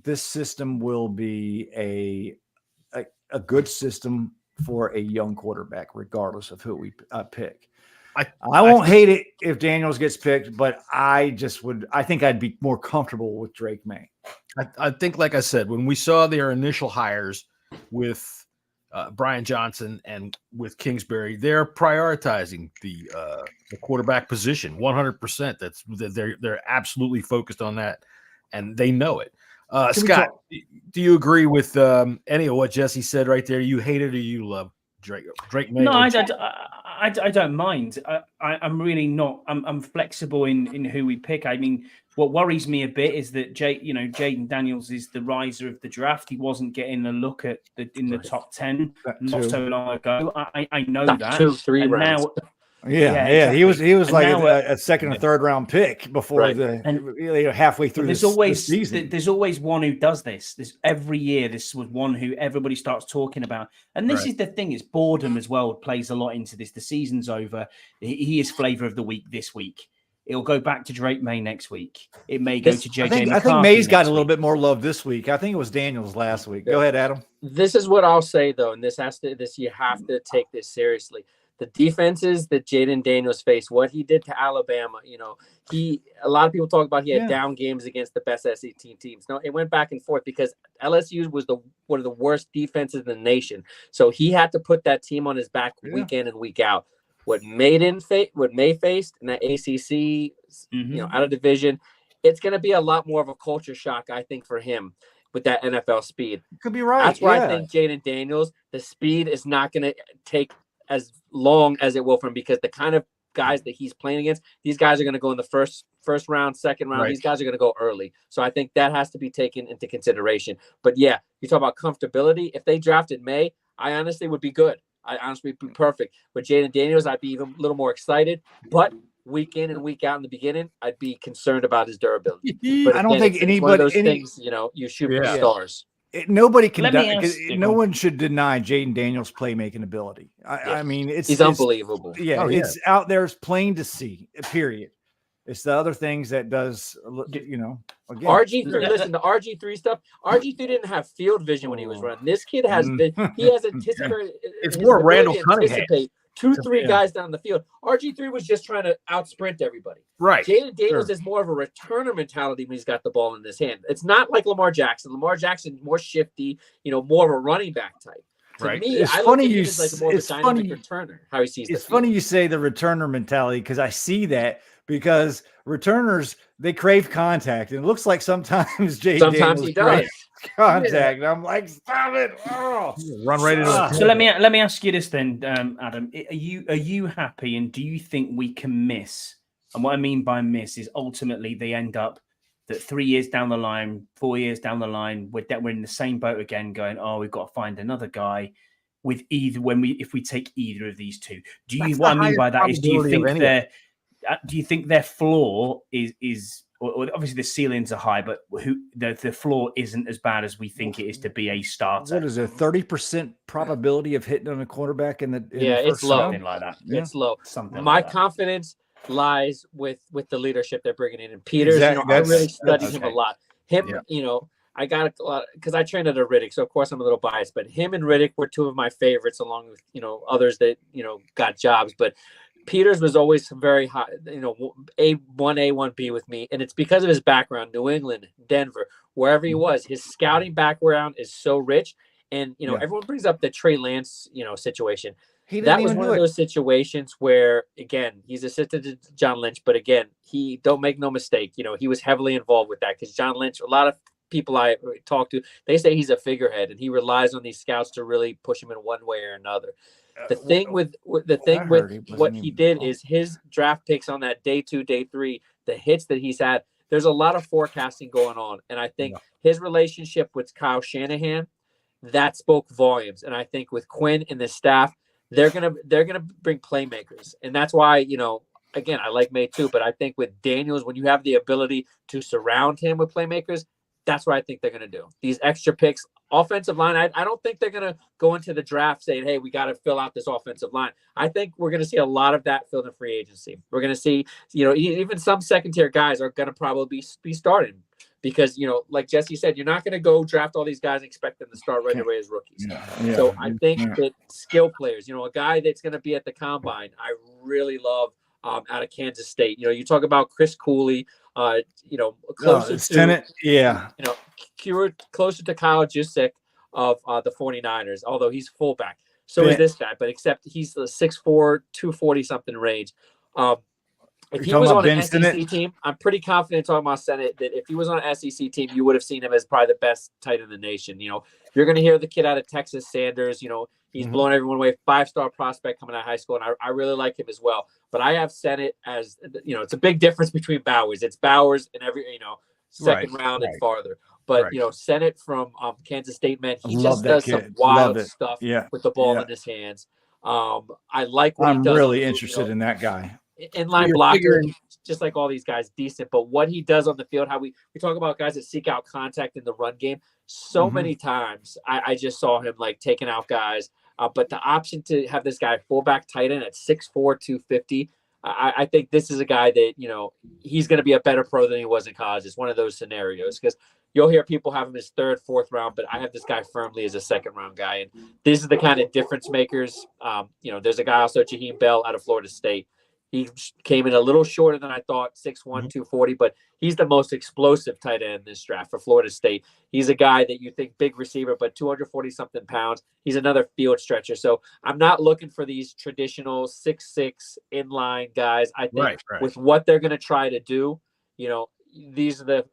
this system will be a good system for a young quarterback, regardless of who we pick. I won't hate it if Daniels gets picked, but I think I'd be more comfortable with Drake May. I think, like I said, when we saw their initial hires with Brian Johnson and with Kingsbury, they're prioritizing the quarterback position 100%. They're absolutely focused on that, and they know it. Scott, do you agree with any of what Jesse said right there? You hate it or you love Drake May? No, I don't mind. I'm really not. I'm flexible in who we pick. I mean, what worries me a bit is that Jaden Daniels is the riser of the draft. He wasn't getting a look at in the top 10 not so long ago. I know that 2-3 rounds. Now, exactly. He was like now, a second or third round pick before halfway through the season. There's always one who does this. Every year. This was one who everybody starts talking about, and this is the thing. It's boredom as well plays a lot into this. The season's over. He is flavor of the week this week. It'll go back to Drake May next week. It may go to JJ. I think May's got a little bit more love this week. I think it was Daniels last week. Go ahead, Adam. This is what I'll say though, and you have to take this seriously. The defenses that Jaden Daniels faced, what he did to Alabama, a lot of people talk about he had down games against the best SEC teams. No, it went back and forth because LSU was one of the worst defenses in the nation. So he had to put that team on his back week in and week out. What May faced in that ACC, out of division, it's going to be a lot more of a culture shock, I think, for him with that NFL speed. Could be right. That's why I think Jaden Daniels, the speed is not going to take as long as it will for him because the kind of guys that he's playing against, these guys are going to go in the first round, second round. These guys are going to go early. So I think that has to be taken into consideration. But yeah, you talk about comfortability. If they drafted May, I honestly would be good. I honestly would be perfect. With Jaden Daniels, I'd be even a little more excited. But week in and week out in the beginning, I'd be concerned about his durability. But I don't think anybody, one of those things, you shoot for stars. Nobody can. No one should deny Jaden Daniels' playmaking ability. I mean, he's unbelievable. It's out there. It's plain to see. Period. It's the other things that does. Again. RG3. Listen, the RG3 stuff. RG3 didn't have field vision when he was running. This kid has. He has anticipated. It's more Randall Cunningham. 2-3 guys down the field. RG3 was just trying to out-sprint everybody. Right. Jaden Daniels is more of a returner mentality when he's got the ball in his hand. It's not like Lamar Jackson. Lamar Jackson's more shifty, more of a running back type. To me, it's I funny look at you. him as like more of a dynamic returner. How he sees it's funny you say the returner mentality because I see that because returners they crave contact and it looks like sometimes Daniels he does. Contact. And I'm like, stop it! Oh. Run right into it. So let me ask you this then, Adam. Are you happy, and do you think we can miss? And what I mean by miss is ultimately they end up that 3 years down the line, 4 years down the line, we're in the same boat again, going, oh, we've got to find another guy with if we take either of these two. What I mean by that is, do you think their floor is or obviously the ceilings are high, but the floor isn't as bad as we think it is to be a starter? What is it? 30% probability of hitting on a quarterback in the it's low. Something like that. Yeah. It's low. Something. My like that. confidence lies with the leadership they're bringing in. And Peters, I really studied him a lot. I got a lot because I trained under Riddick, so of course I'm a little biased. But him and Riddick were two of my favorites, along with others that got jobs. But Peters was always very high, A1A, 1B with me. And it's because of his background, New England, Denver, wherever he was. His scouting background is so rich. And, everyone brings up the Trey Lance, situation. That was one of those situations where, again, he's assisted to John Lynch. But again, don't make no mistake, he was heavily involved with that because John Lynch, a lot of people I talk to, they say he's a figurehead and he relies on these scouts to really push him in one way or another. The thing with what he did is his draft picks on that day 2, day 3, the hits that he's had, there's a lot of forecasting going on. And I think his relationship with Kyle Shanahan, that spoke volumes. And I think with Quinn and the staff, they're gonna bring playmakers. And that's why, again, I like May too, but I think with Daniels, when you have the ability to surround him with playmakers, that's what I think they're going to do. These extra picks, offensive line, I don't think they're going to go into the draft saying, hey, we got to fill out this offensive line. I think we're going to see a lot of that filled in free agency. We're going to see, even some second-tier guys are going to probably be starting because, like Jesse said, you're not going to go draft all these guys and expect them to start right away as rookies. So I think that skill players, a guy that's going to be at the combine, I really love out of Kansas State. You talk about Chris Cooley, closer to Kyle Juszczyk of the 49ers, although he's fullback. So is this guy, but except he's the 6'4", 240-something range. If he was on an SEC team, I'm pretty confident talking about Senate that if he was on an SEC team, you would have seen him as probably the best tight end in the nation. You're going to hear the kid out of Texas, Sanders. He's blown everyone away. 5-star prospect coming out of high school, and I really like him as well. But I have Sennett as, it's a big difference between Bowers. It's Bowers and every, second round and farther. But, Sennett from Kansas State, man, he just does some wild stuff with the ball in his hands. I like what he does. I'm really interested in that guy. Inline blocker, just like all these guys, decent. But what he does on the field, how we talk about guys that seek out contact in the run game. So many times I just saw him like taking out guys. But the option to have this guy fullback tight end at 6'4", 250, I think this is a guy that, he's going to be a better pro than he was in college. It's one of those scenarios because you'll hear people have him as 3rd, 4th round, but I have this guy firmly as a 2nd round guy. And this is the kind of difference makers. There's a guy also, Jaheim Bell out of Florida State. He came in a little shorter than I thought, 6'1", 240, but he's the most explosive tight end in this draft for Florida State. He's a guy that you think big receiver, but 240-something pounds. He's another field stretcher. So I'm not looking for these traditional 6'6" inline guys. I think with what they're going to try to do, these are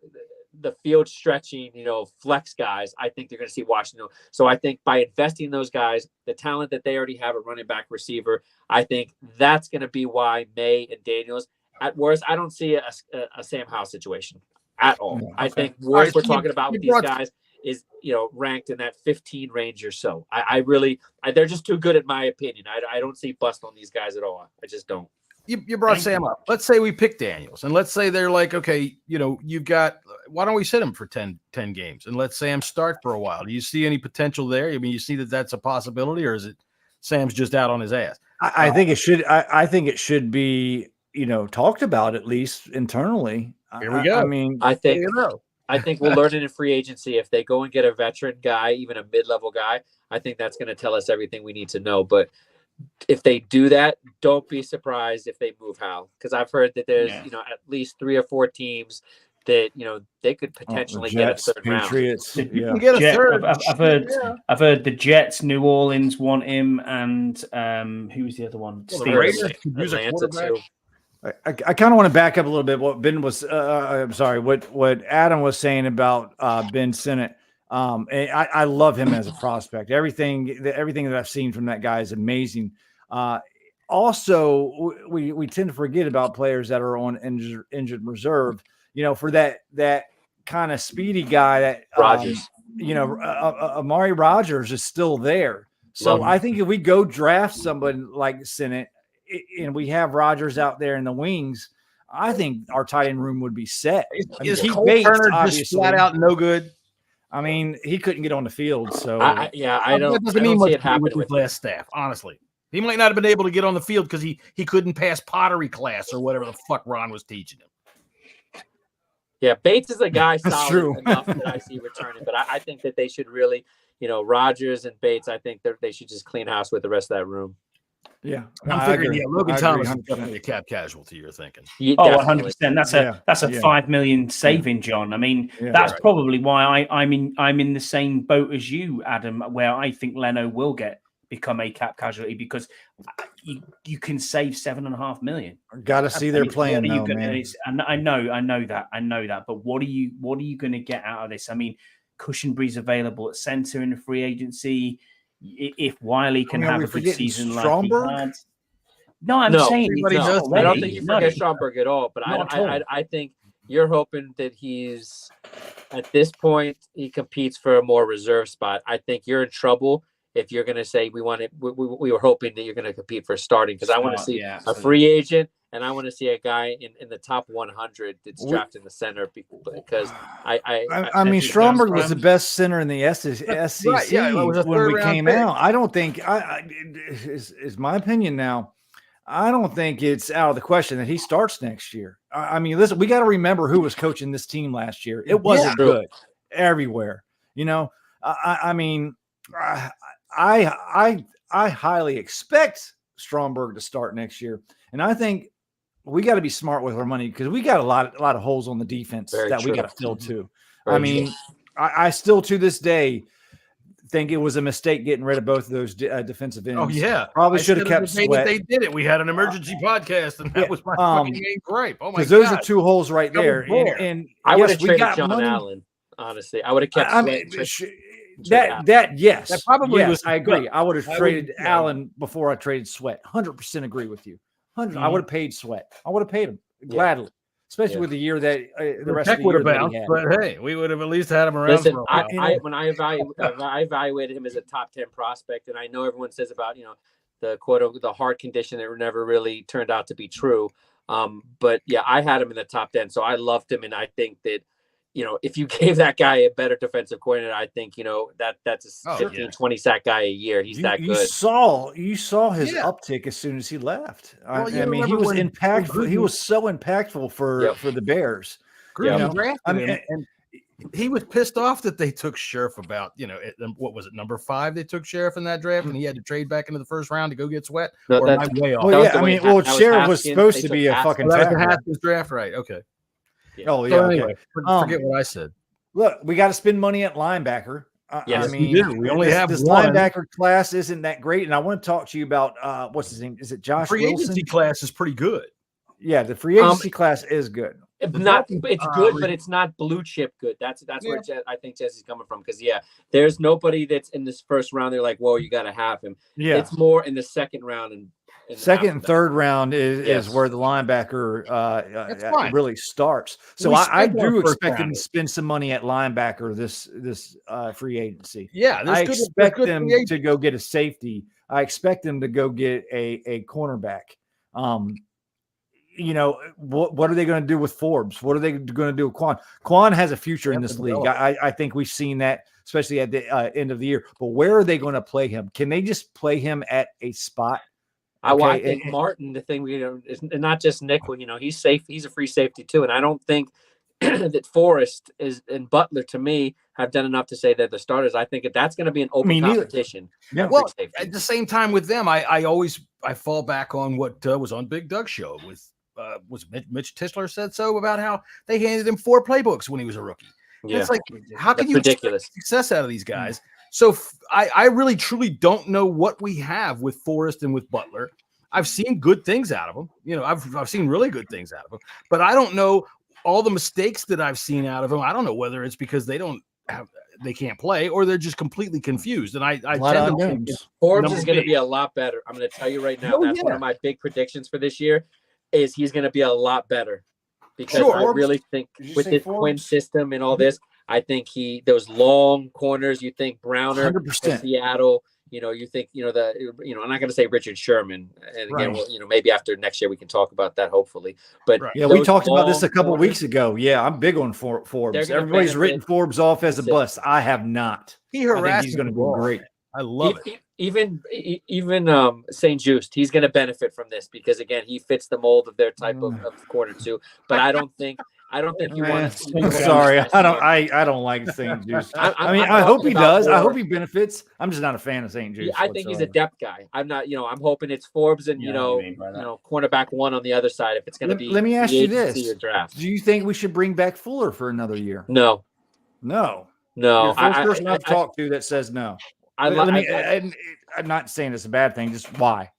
the field stretching, flex guys. I think they're going to see Washington. So I think by investing in those guys, the talent that they already have at running back, receiver, I think that's going to be why May and Daniels. At worst, I don't see a Sam Howell situation at all. I think worst we're talking about with these guys is, ranked in that 15 range or so. They're just too good in my opinion. I don't see bust on these guys at all. I just don't. You brought Sam up. Let's say we pick Daniels, and let's say they're like, okay, you've got, why don't we sit him for 10 games and let Sam start for a while? Do you see any potential there? I mean, you see that that's a possibility, or is it Sam's just out on his ass? I think it should. I think it should be, talked about at least internally. Here we go. I think we'll learn it in free agency. If they go and get a veteran guy, even a mid-level guy, I think that's going to tell us everything we need to know. But if they do that, don't be surprised if they move Howell, because I've heard that there's at least 3 or 4 teams that they could potentially Jets, get a 3rd Patriots, round. You get a third. I've heard the Jets, New Orleans want him, and who was the other one? Well, the Raiders could use a Atlanta quarterback. too. I kind of want to back up a little bit. What Ben was, what Adam was saying about Ben Sennett. I love him as a prospect. Everything that I've seen from that guy is amazing. Also, we tend to forget about players that are on injured reserve. For that kind of speedy guy that Rodgers. Amari Rodgers is still there. So I think if we go draft somebody like Sennett and we have Rodgers out there in the wings, I think our tight end room would be set. Is Cole Turner just flat out no good? I mean, he couldn't get on the field, so I don't. That doesn't mean much to happen with his last staff. Honestly, he might not have been able to get on the field because he couldn't pass pottery class or whatever the fuck Ron was teaching him. Yeah, Bates is a guy solid true. enough that I see returning, but I think that they should really, Rodgers and Bates. I think they should just clean house with the rest of that room. Yeah, I'm figuring Logan Thomas is definitely a cap casualty. You're thinking? 100%. That's a $5 million saving, John. I mean, that's probably why I'm in the same boat as you, Adam, where I think Leno will become a cap casualty because you can save $7.5 million. Got to see their plan, though, man. I know that. But what are you going to get out of this? I mean, Cushenberry's available at center in the free agency. If Wiley can have a good season like he had. I'm saying I don't think you forget Stromberg at all. But I think you're hoping that he's at this point he competes for a more reserve spot. I think you're in trouble if you're going to say we were hoping that you're going to compete for starting, because I want to see a free agent and I want to see a guy in the top 100 that's drafted in the center, because I mean Stromberg was the best center in the SEC when we came out. I don't think is my opinion now. I don't think it's out of the question that he starts next year. I mean, listen, we got to remember who was coaching this team last year. It wasn't good everywhere. I mean, I highly expect Stromberg to start next year, and I think we got to be smart with our money because we got a lot of holes on the defense we got to fill too. I mean, I still to this day think it was a mistake getting rid of both of those defensive ends. Oh yeah, probably should have kept Sweat. They did it. We had an emergency podcast, and that was my fucking main gripe. Oh my god, those are 2 holes right there. And I would have traded John Allen. Honestly, I would have kept. Yes. That probably yes, was. I agree. I would have traded yeah. Allen before I traded Sweat. 100% agree with you. 100. I would have paid Sweat. I would have paid him gladly, especially with the year that the rest of the would year have that bounced, he had. but hey, we would have at least had him around. Listen, for a while. when I evaluated him as a top 10 prospect, and I know everyone says about the heart condition that never really turned out to be true. But yeah, I had him in the top 10, so I loved him, and I think that if you gave that guy a better defensive coordinator, I think that's a 15-20 sack guy a year. He's that good. You saw his uptick as soon as he left. Well, I mean, he was impactful. He was so impactful for the Bears. Gruden drafted him, and he was pissed off that they took Sheriff about, what was it, number 5? They took Sheriff in that draft, and he had to trade back into the first round to go get Sweat. No, or am I way off? Well, yeah, Sheriff was supposed to be a fucking that was the Haskins draft, right? Okay. Yeah. Oh, yeah. So anyway, forget what I said. Look, we got to spend money at linebacker. Yes, I mean, we do. We only have this one. linebacker class isn't that great, and I want to talk to you about what's his name? Is it Josh Free Wilson? agency class is pretty good. Yeah, the free agency class is good. It's good, but it's not blue chip good. That's where I think Jesse's coming from. Because there's nobody that's in this first round. They're like, whoa, you got to have him. Yeah, it's more in the second round and second and third round is where the linebacker really starts. So I do expect them to spend some money at linebacker this free agency. Yeah, I expect them to go get a safety. I expect them to go get a cornerback. What are they going to do with Forbes? What are they going to do with Quan? Quan has a future in this league. I think we've seen that, especially at the end of the year. But where are they going to play him? Can they just play him at a spot? I think Martin, the thing is not just nickel. He's safe. He's a free safety too, and I don't think that Forrest and Butler to me have done enough to say that the starters. I think that's going to be an open competition. Yeah. Well, at the same time with them, I always fall back on what was on Big Doug's show with was Mitch Tischler said so about how they handed him 4 playbooks when he was a rookie. Yeah. It's like, how can you expect success out of these guys? So I really truly don't know what we have with Forrest and with Butler. I've seen good things out of them. I've seen really good things out of them, but I don't know all the mistakes that I've seen out of them. I don't know whether it's because they can't play or they're just completely confused. And I tend to think Forbes is going to be a lot better. I'm going to tell you right now. That's one of my big predictions for this year is he's going to be a lot better because I really think with the Quinn system and all this, I think those long corners, you think Browner, 100%. Seattle, you think, I'm not going to say Richard Sherman. And again, maybe after next year we can talk about that, hopefully. But we talked about this a couple of weeks ago. Yeah, I'm big on Forbes. Everybody's written Forbes off as a bust. I have not. He's going to be great. I love it. Even St. Just, he's going to benefit from this because again, he fits the mold of their type of corner too. But I don't think you want to. I'm sorry, I don't like St. Just. I hope he does. I hope he benefits. I'm just not a fan of St. Just. I think he's a depth guy. I'm not. I'm hoping it's Forbes and cornerback 1 on the other side. If it's going to be. Let me ask you this: Do you think we should bring back Fuller for another year? No. You're the first person I've talked to that says no. I'm not saying it's a bad thing. Just why?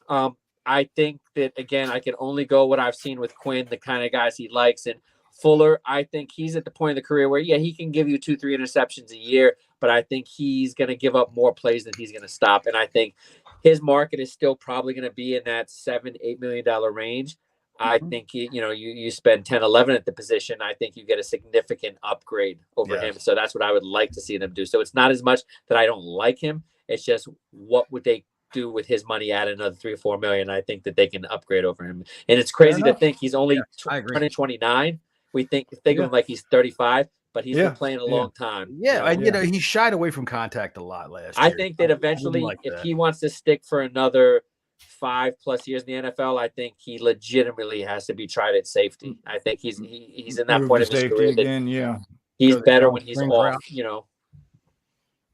I think that again, I can only go what I've seen with Quinn, the kind of guys he likes, and Fuller. I think he's at the point of the career where he can give you 2-3 interceptions a year, but I think he's going to give up more plays than he's going to stop. And I think his market is still probably going to be in that $7-8 million range. I think you spend 10-11 at the position. I think you get a significant upgrade over him. So that's what I would like to see them do. So it's not as much that I don't like him. It's just what would they do with his money, add another $3 or $4 million. I think that they can upgrade over him. And it's crazy to think he's only 29. We think of him like he's 35, but he's been playing a long time. Yeah, he shied away from contact a lot last year. I think that eventually, if he wants to stick for another 5+ years in the NFL, I think he legitimately has to be tried at safety. I think he's in that point of his career that he's better when he's off.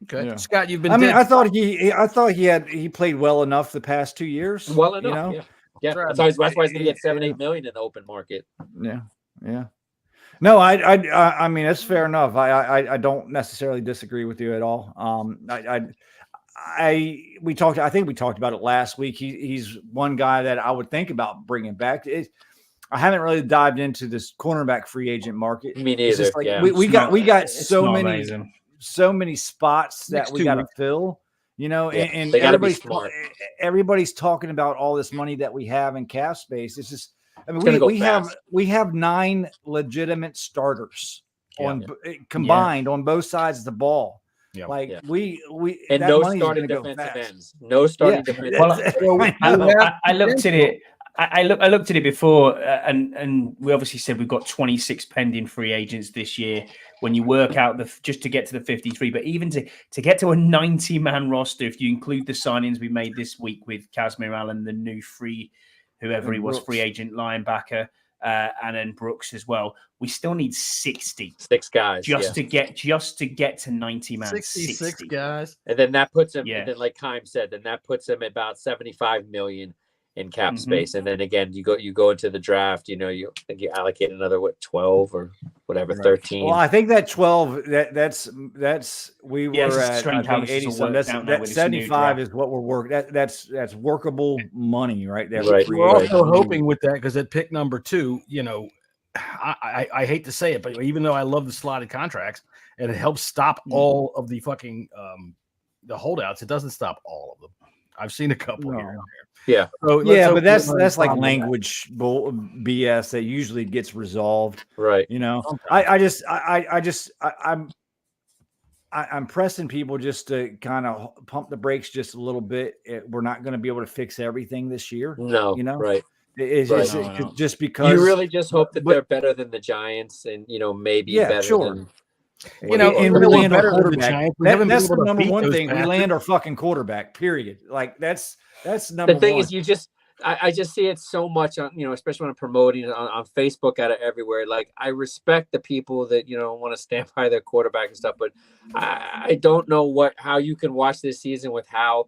Okay, yeah. Scott, you've been. I thought he played well enough the past 2 years. Well enough, yeah. That's why he's going to get $7-8 million in the open market. Yeah. No, I mean that's fair enough. I don't necessarily disagree with you at all. I think we talked about it last week. He's one guy that I would think about bringing back. I haven't really dived into this cornerback free agent market. Me neither. We got so so many spots that Next we 2 got to weeks. fill. You know, and they gotta be everybody's smart. everybody's talking about all this money that we have in cap space. It's just, I mean, gonna go we have 9 legitimate starters combined on both sides of the ball. Yeah. Like Yeah. we And that no money's starting gonna go defensive fast. ends. No starting defensive ends. I looked at it. I looked at it before, and we obviously said we've got 26 pending free agents this year. When you work out just to get to the 53, but even to get to a 90-man roster, if you include the signings we made this week with Kazmir Allen, the new whoever he was, free agent linebacker, and then Brooks as well, we still need 6 guys just to get to 90 man. 66 guys, and then that puts him. And then, like Keim said, then that puts him at about 75 million in cap space. And then again, you go into the draft. You know, you allocate another 12 or whatever, 13. Well, I think that 12 that's we were at strange how 80 this some. will work out now That with this 75 new is what we're working. That's workable money right there. Right. we're also hoping with that, because at pick number 2, you know, I hate to say it, but even though I love the slotted contracts and it helps stop all of the fucking the holdouts, it doesn't stop all of them. I've seen a couple here and there. Yeah. So Yeah, but that's like language BS that usually gets resolved. Right. You know, I'm pressing people just to kind of pump the brakes just a little bit. We're not going to be able to fix everything this year. No. You know, Right. It's Right. just because You really just hope that they're better than the Giants, and you know, maybe better than. You know, and we're we land our better than the quarterback. Giants. We haven't been That's the able to number beat one those thing. We bastards. land our fucking quarterback. Period. Like that's number The thing one. is, I just see it so much on, you know, especially when I'm promoting it on Facebook, out of everywhere. Like, I respect the people that, you know, want to stand by their quarterback and stuff, but I don't know how you can watch this season with how,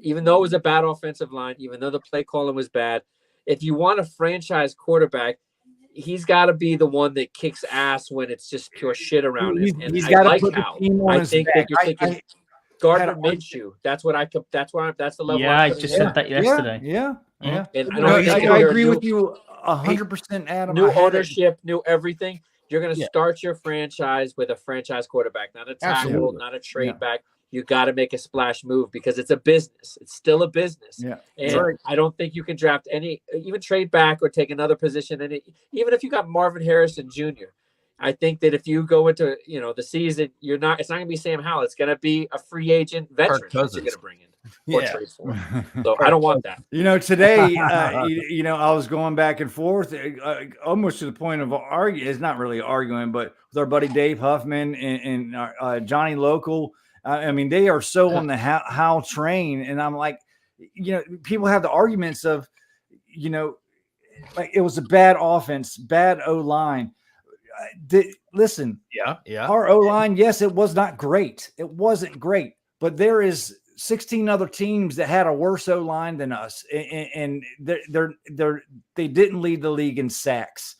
even though it was a bad offensive line, even though the play calling was bad, if you want a franchise quarterback, he's got to be the one that kicks ass when it's just pure shit around him. And he's I got to like put the how team on I his think back. that you're thinking Gardner Minshew. That's the level. Yeah, I just said that yesterday. Yeah. And I agree with you 100%, Adam. New ownership, new everything. You're going to start your franchise with a franchise quarterback, not a tackle, not a trade back. You got to make a splash move because it's a business. It's still a business. Yeah. And I don't think you can draft even trade back or take another position. And even if you got Marvin Harrison Jr., I think that if you go into, you know, the season, it's not going to be Sam Howell. It's going to be a free agent veteran that you're going to bring in or trade for. So I don't want that. You know, today, you know, I was going back and forth almost to the point of arguing. It's not really arguing, but with our buddy Dave Huffman and Johnny Local. I mean, they are so on the how train. And I'm like, you know, people have the arguments of, you know, like it was a bad offense, bad O-line. Listen, our O-line, yes, it was not great. It wasn't great, but there is 16 other teams that had a worse O-line than us, and they didn't lead the league in sacks.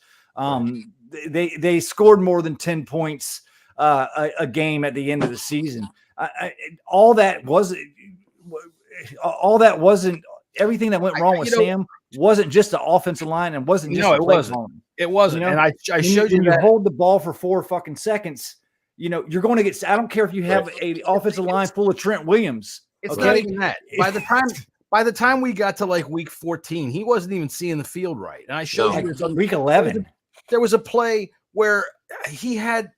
They scored more than 10 points a game at the end of the season. All that wasn't everything that went wrong with Sam wasn't just the offensive line and wasn't just it wasn't. It wasn't. You know? And I showed you that. Hold the ball for 4 fucking seconds. You know, you're going to get. I don't care if you have an offensive line full of Trent Williams. It's not even that. By the time we got to like week 14, he wasn't even seeing the field right. And I showed you this on week 11. There was a play where he had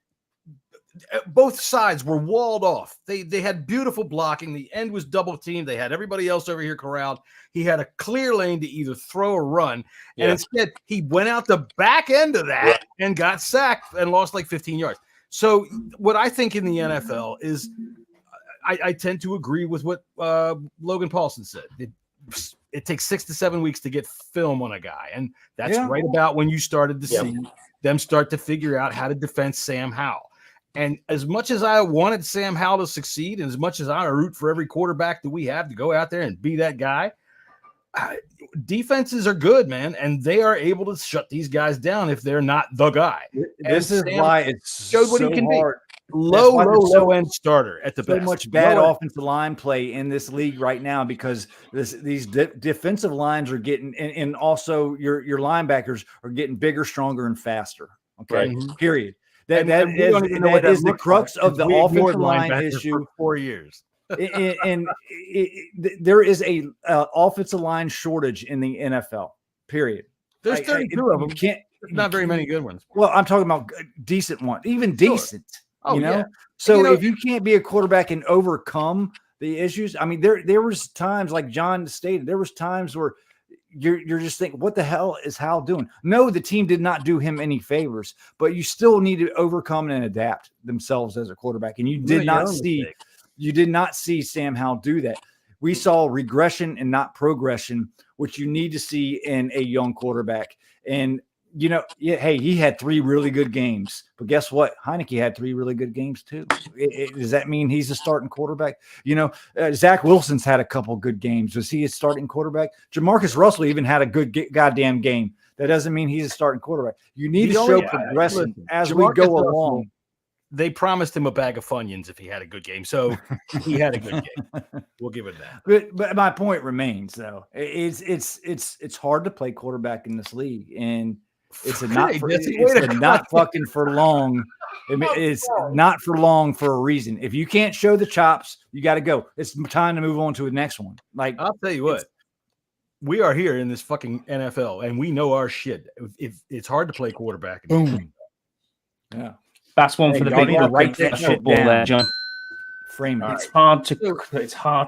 both sides were walled off. They had beautiful blocking. The end was double teamed. They had everybody else over here corralled. He had a clear lane to either throw or run. And instead, he went out the back end of that and got sacked and lost like 15 yards. So what I think in the NFL is I tend to agree with what Logan Paulson said. It takes 6 to 7 weeks to get film on a guy. And that's right about when you started to see them start to figure out how to defend Sam Howell. And as much as I wanted Sam Howell to succeed, and as much as I root for every quarterback that we have to go out there and be that guy, defenses are good, man, and they are able to shut these guys down if they're not the guy. This is why it's showed what so he can hard. Be. Low end starter at the so best. Much bad offensive line play in this league right now because these defensive lines are getting, and also your linebackers are getting bigger, stronger, and faster. Okay, period. That is the crux of the offensive line issue. For 4 years. There is a offensive line shortage in the NFL. Period. There's 32 of them. Not very many good ones. Well, I'm talking about decent ones, even decent. Oh, you know. Yeah. So if you can't be a quarterback and overcome the issues, I mean, there was times, like John stated, there was times where you're just thinking, what the hell is Hal doing? No, the team did not do him any favors, but you still need to overcome and adapt themselves as a quarterback. And you did not see Sam Howell do that. We saw regression and not progression, which you need to see in a young quarterback. And hey, he had 3 really good games, but guess what? Heineke had 3 really good games too. Does that mean he's a starting quarterback? Zach Wilson's had a couple good games. Was he a starting quarterback? Jamarcus Russell even had a good goddamn game. That doesn't mean he's a starting quarterback. You need to show progression as we go along. They promised him a bag of Funyuns if he had a good game, so he had a good game. We'll give it that. But my point remains, though, it's hard to play quarterback in this league, and it's not fucking for long. It's not for long for a reason. If you can't show the chops, you got to go. It's time to move on to the next one. Like, I'll tell you what, we are here in this fucking NFL, and we know our shit. If it's hard to play quarterback. Boom. Yeah. That's one for the big football there, John. Frame it. It's hard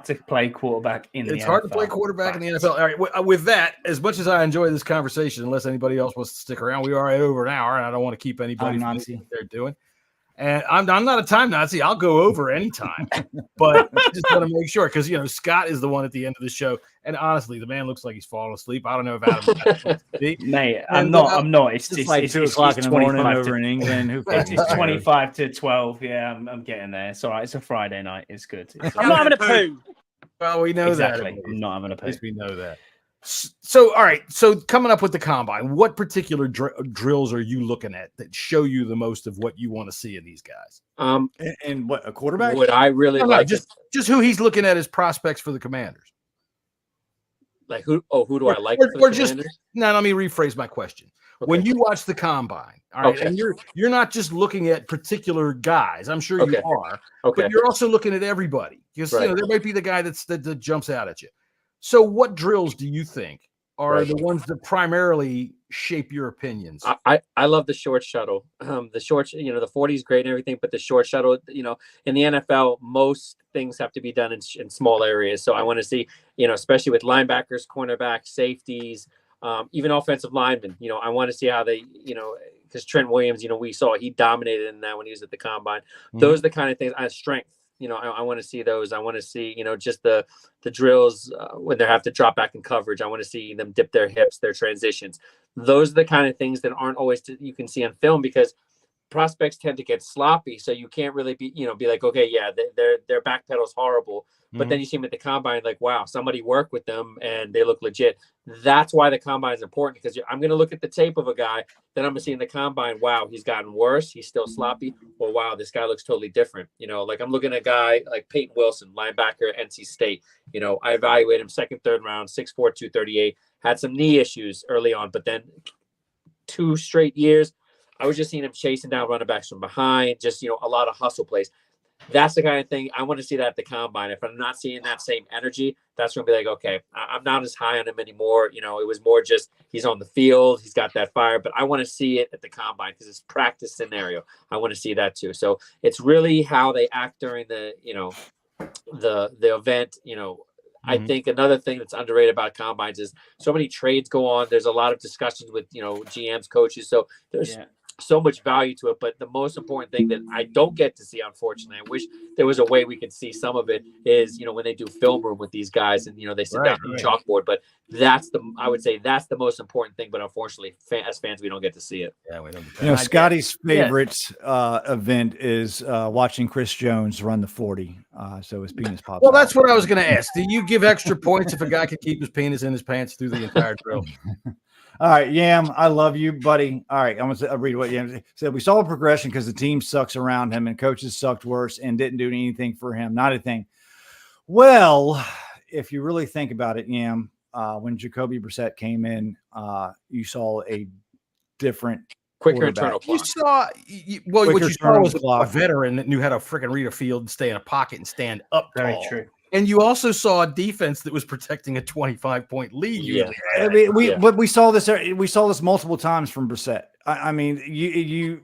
to play quarterback in the NFL. It's hard to play quarterback in the NFL. All right. With that, as much as I enjoy this conversation, unless anybody else wants to stick around, we are at over an hour, and I don't want to keep anybody from what they're doing. And I'm not a time Nazi. I'll go over anytime, but I just want to make sure because Scott is the one at the end of the show, and honestly, the man looks like he's falling asleep. I don't know if Adam. Mate, I'm not. It's like 2 o'clock in the morning over in England. It's 25 to 12. Yeah, I'm getting there. It's all right. It's a Friday night. It's good. I'm not having a poo. Well, we know exactly. that. I'm not having a poo. At least we know that. So, all right. So, coming up with the combine, what particular drills are you looking at that show you the most of what you want to see in these guys? And what, a quarterback? Would I really like just who he's looking at as prospects for the Commanders? Like who? Oh, who do I like? Or just now. Let me rephrase my question. Okay. When you watch the combine, all right, and you're not just looking at particular guys. I'm sure you are, but you're also looking at everybody because there might be the guy that jumps out at you. So what drills do you think are the ones that primarily shape your opinions? I love the short shuttle. The short, the 40 is great and everything, but the short shuttle, in the NFL, most things have to be done in small areas. So I want to see, especially with linebackers, cornerbacks, safeties, even offensive linemen, I want to see how they, because Trent Williams, we saw he dominated in that when he was at the combine. Mm-hmm. Those are the kind of things. Strength. I want to see those. I want to see, just the drills when they have to drop back in coverage. I want to see them dip their hips, their transitions. Those are the kind of things that aren't always you can see on film because prospects tend to get sloppy. So you can't really be like, okay, yeah, their back pedal's horrible. But then you see them at the combine, like, wow, somebody worked with them and they look legit. That's why the combine is important because I'm going to look at the tape of a guy, then I'm going to see in the combine, wow, he's gotten worse. He's still sloppy. Or wow, this guy looks totally different. Like I'm looking at a guy like Peyton Wilson, linebacker, NC State. I evaluated him second, third round, 6'4", 238, had some knee issues early on, but then 2 straight years, I was just seeing him chasing down running backs from behind, just, a lot of hustle plays. That's the kind of thing I want to see that at the combine. If I'm not seeing that same energy, that's going to be like, okay, I'm not as high on him anymore. It was more just he's on the field. He's got that fire, but I want to see it at the combine because it's practice scenario. I want to see that too. So it's really how they act during the, the event, I think another thing that's underrated about combines is so many trades go on. There's a lot of discussions with, GMs, coaches. So there's so much value to it. But the most important thing that I don't get to see, unfortunately, I wish there was a way we could see some of it is, when they do film room with these guys and, they sit down on the chalkboard. But I would say that's the most important thing. But unfortunately, as fans, we don't get to see it. Yeah, we don't. Scotty's favorite event is watching Chris Jones run the 40. So his penis pops. Well, that's what I was going to ask. Do you give extra points if a guy can keep his penis in his pants through the entire drill? All right, Yam, I love you, buddy. All right, I'm going to read what Yam said. We saw a progression because the team sucks around him and coaches sucked worse and didn't do anything for him. Not a thing. Well, if you really think about it, Yam, when Jacoby Brissett came in, you saw a different quicker internal You clock. saw, what Quicker you saw was turnover a veteran that knew how to freaking read a field and stay in a pocket and stand up Very tall. true. And you also saw a defense that was protecting a 25-point lead. Yeah. I mean, we saw this. We saw this multiple times from Brissett. I mean,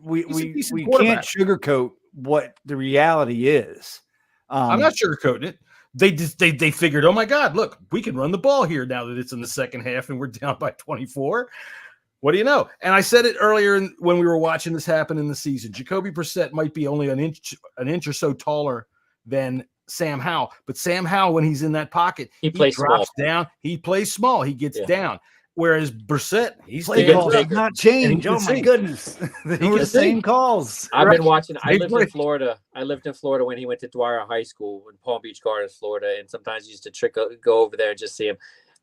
we can't sugarcoat what the reality is. I'm not sugarcoating it. They figured, oh my God, look, we can run the ball here now that it's in the second half and we're down by 24. What do you know? And I said it earlier when we were watching this happen in the season. Jacoby Brissett might be only an inch or so taller than Sam Howell, but Sam Howell, when he's in that pocket, he plays drops small. down. He plays small. He gets down. Whereas Brissett, he's play calls did not change. Oh my goodness, they were the same calls. I've been watching. I lived in Florida. I lived in Florida when he went to Dwyer High School in Palm Beach Gardens, Florida, and sometimes used to go over there and just see him.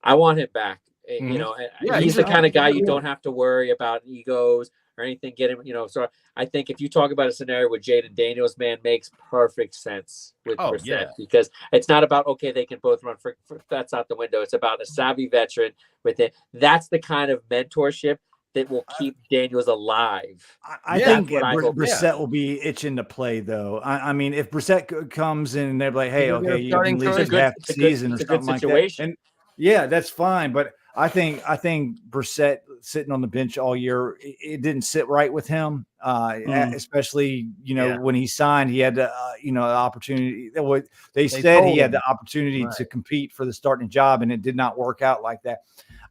I want him back. You know, he's the kind of guy you don't have to worry about egos or anything. Get him, So I think if you talk about a scenario with Jaden Daniels, man, makes perfect sense with Brissett because it's not about they can both run for that's out the window. It's about a savvy veteran with it. That's the kind of mentorship that will keep Daniels alive. I think Brissett will be itching to play, though. I mean, if Brissett comes in and they're like, "Hey, okay, you can leave half the season or something like that," and that's fine, but. I think Brissett sitting on the bench all year, it didn't sit right with him, especially when he signed, he had the opportunity. They said he had the opportunity to compete for the starting job, and it did not work out like that.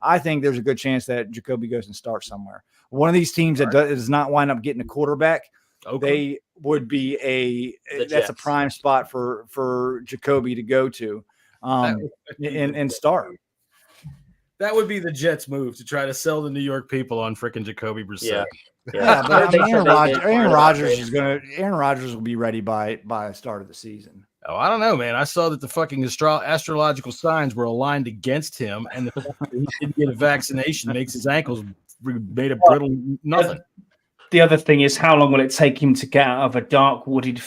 I think there's a good chance that Jacoby goes and starts somewhere. One of these teams that does not wind up getting a quarterback, they would be that's a prime spot for Jacoby to go to and start. That would be the Jets' move to try to sell the New York people on freaking Jacoby Brissett. Yeah, but Aaron Rodgers will be ready by the start of the season. Oh, I don't know, man. I saw that the fucking astrological signs were aligned against him, and the fact that he didn't get a vaccination makes his ankles made of brittle nothing. The other thing is, how long will it take him to get out of a dark wooded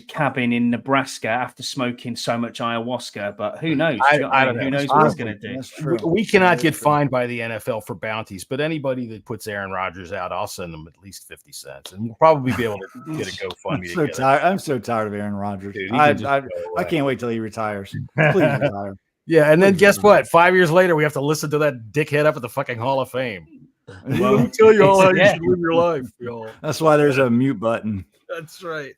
cabin in Nebraska after smoking so much ayahuasca? But who knows? I don't know. Who knows what he's going to do? We cannot get fined by the NFL for bounties, but anybody that puts Aaron Rodgers out, I'll send them at least 50 cents, and we'll probably be able to get a GoFundMe. I'm so tired of Aaron Rodgers. Dude, I can't wait till he retires. Please retire. Yeah, and then guess what? 5 years later, we have to listen to that dickhead up at the fucking Hall of Fame. Well, let me tell you all how you should live your life, y'all. That's why there's a mute button. That's right.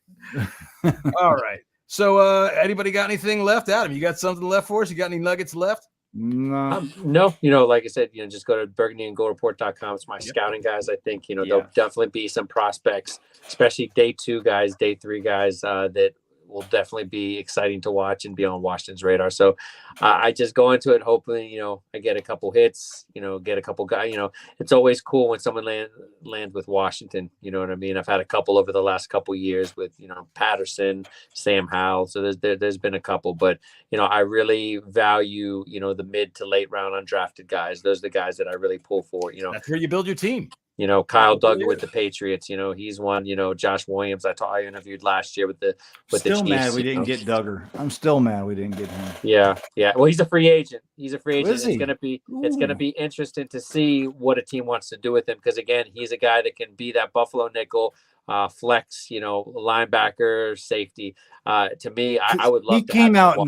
All right. So anybody got anything left? Adam, you got something left for us? You got any nuggets left? No. No. Like I said, just go to burgundyandgoldreport.com. It's my scouting guys. I think, there'll definitely be some prospects, especially day 2 guys, day 3 guys that will definitely be exciting to watch and be on Washington's radar. So I just go into it hoping, I get a couple hits, get a couple guys. It's always cool when someone lands with Washington. You know what I mean? I've had a couple over the last couple years with, Patterson, Sam Howell. So there's been a couple, but, I really value, the mid to late round undrafted guys. Those are the guys that I really pull for. That's where you build your team. Kyle Duggar with the Patriots, he's one, Josh Williams. I interviewed last year with the Chiefs. Still mad we didn't get Duggar. I'm still mad we didn't get him. Yeah. Well, he's a free agent. It's going to be interesting to see what a team wants to do with him. Because again, he's a guy that can be that Buffalo nickel, flex, linebacker, safety. To me, I would love. He came out in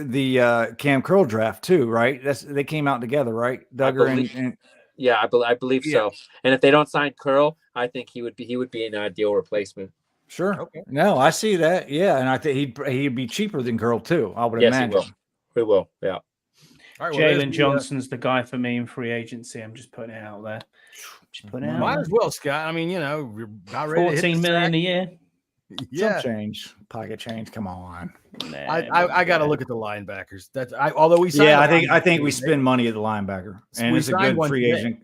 the Cam Curl draft too, right? They came out together, right? Duggar and yeah, I believe so. And if they don't sign Curl, I think he would be an ideal replacement. Sure. Okay. No, I see that. Yeah, and I think he'd be cheaper than Curl too. I would imagine. He will. Yeah. All right, Jalen Johnson's the guy for me in free agency. I'm just putting it out there. Might as well, Scott. I mean, we're about ready. $14 million a year. Yeah, pocket change. Come on. I got to look at the linebackers. Although we signed I think we spend money at the linebacker, and it's a good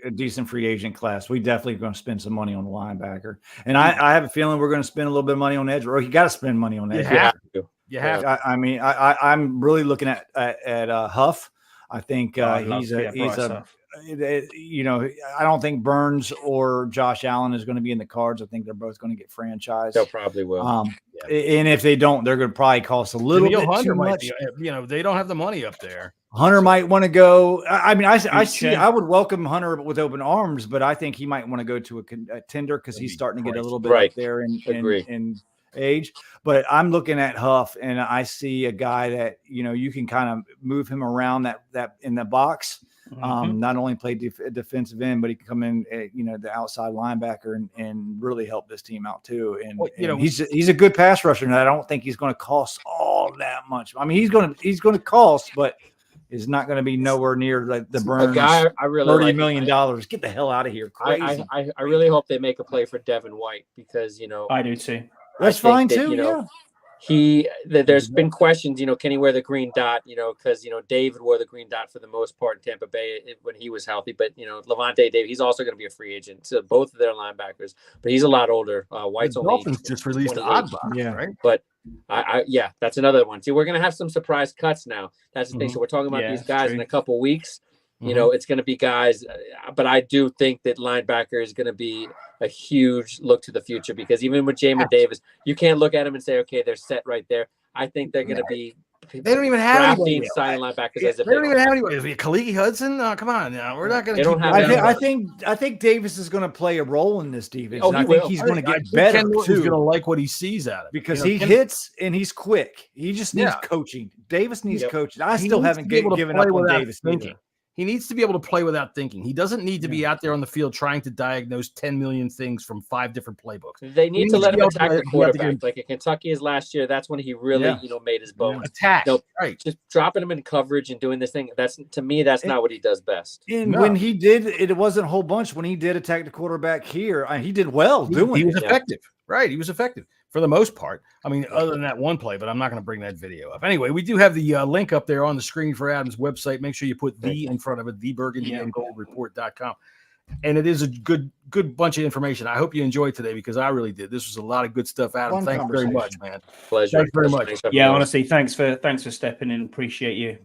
a decent free agent class. We definitely going to spend some money on the linebacker, and I have a feeling we're going to spend a little bit of money on edge. Or you got to spend money on edge. You have. I'm really looking at Huff. I think he's I don't think Burns or Josh Allen is going to be in the cards. I think they're both going to get franchised. They'll probably will. And if they don't, they're going to probably cost a little bit too much. They don't have the money up there. Hunter might want to go. I mean, I would welcome Hunter with open arms, but I think he might want to go to a contender because he's starting to get a little bit up there in age. But I'm looking at Huff, and I see a guy that you can kind of move him around that in the box. Not only play defensive end, but he can come in, the outside linebacker and really help this team out too. And he's a good pass rusher, and I don't think he's going to cost all that much. I mean, he's going to cost, but is not going to be nowhere near the Burns. Guy I really $30 million. Get the hell out of here! Crazy. I really hope they make a play for Devin White because I do too. That's fine too. There's been questions, can he wear the green dot, because, David wore the green dot for the most part in Tampa Bay when he was healthy. But, Levante David, he's also going to be a free agent. So both of their linebackers, but he's a lot older. White's only Dolphins just released the odd box, right? But that's another one. See, we're going to have some surprise cuts now. That's the thing. So we're talking about these guys in a couple weeks. It's going to be guys, but I do think that linebacker is going to be a huge look to the future because even with Jamin Davis, you can't look at him and say, okay, they're set right there. I think they're going to be. They don't even have any signing linebackers. As they don't even have anybody. Is it Kaliki Hudson? Oh, come on now. We're not going to. I think Davis is going to play a role in this defense. Oh, I think he's going to get better too. He's going to like what he sees out of it because he hits and he's quick. He just needs coaching. Davis needs coaching. I still haven't given up on Davis thinking. He needs to be able to play without thinking. He doesn't need to be out there on the field trying to diagnose 10 million things from 5 different playbooks. They need to let him attack the quarterback. Like at Kentucky his last year, that's when he really, made his bones. Attack. Right. Just dropping him in coverage and doing this thing. That's not what he does best. And when he did, it wasn't a whole bunch. When he did attack the quarterback here, he did well doing it. He was effective. Right. He was effective. For the most part. I mean, other than that one play, but I'm not going to bring that video up. Anyway, we do have the link up there on the screen for Adam's website. Make sure you put the in front of it, the Burgundy and Gold report.com. And it is a good bunch of information. I hope you enjoyed today because I really did. This was a lot of good stuff, Adam. Thanks very much, man. Pleasure. Thanks very much. Honestly, thanks for stepping in. Appreciate you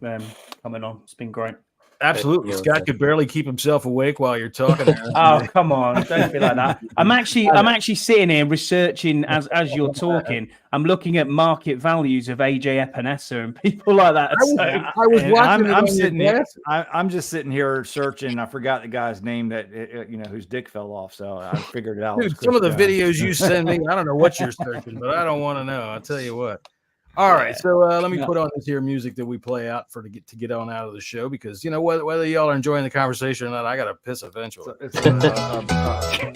coming on. It's been great. Absolutely. Scott could barely keep himself awake while you're talking. Oh, come on. Don't be like that. I'm actually sitting here researching as you're talking. I'm looking at market values of AJ Epinesa and people like that. I was watching. I'm sitting here. I'm just sitting here searching. I forgot the guy's name that whose dick fell off. So I figured it out. Dude, some of the videos you send me, I don't know what you're searching, but I don't want to know. I'll tell you what. All right, so let me put on this here music that we play out to get on out of the show because whether y'all are enjoying the conversation or not, I got to piss eventually. It's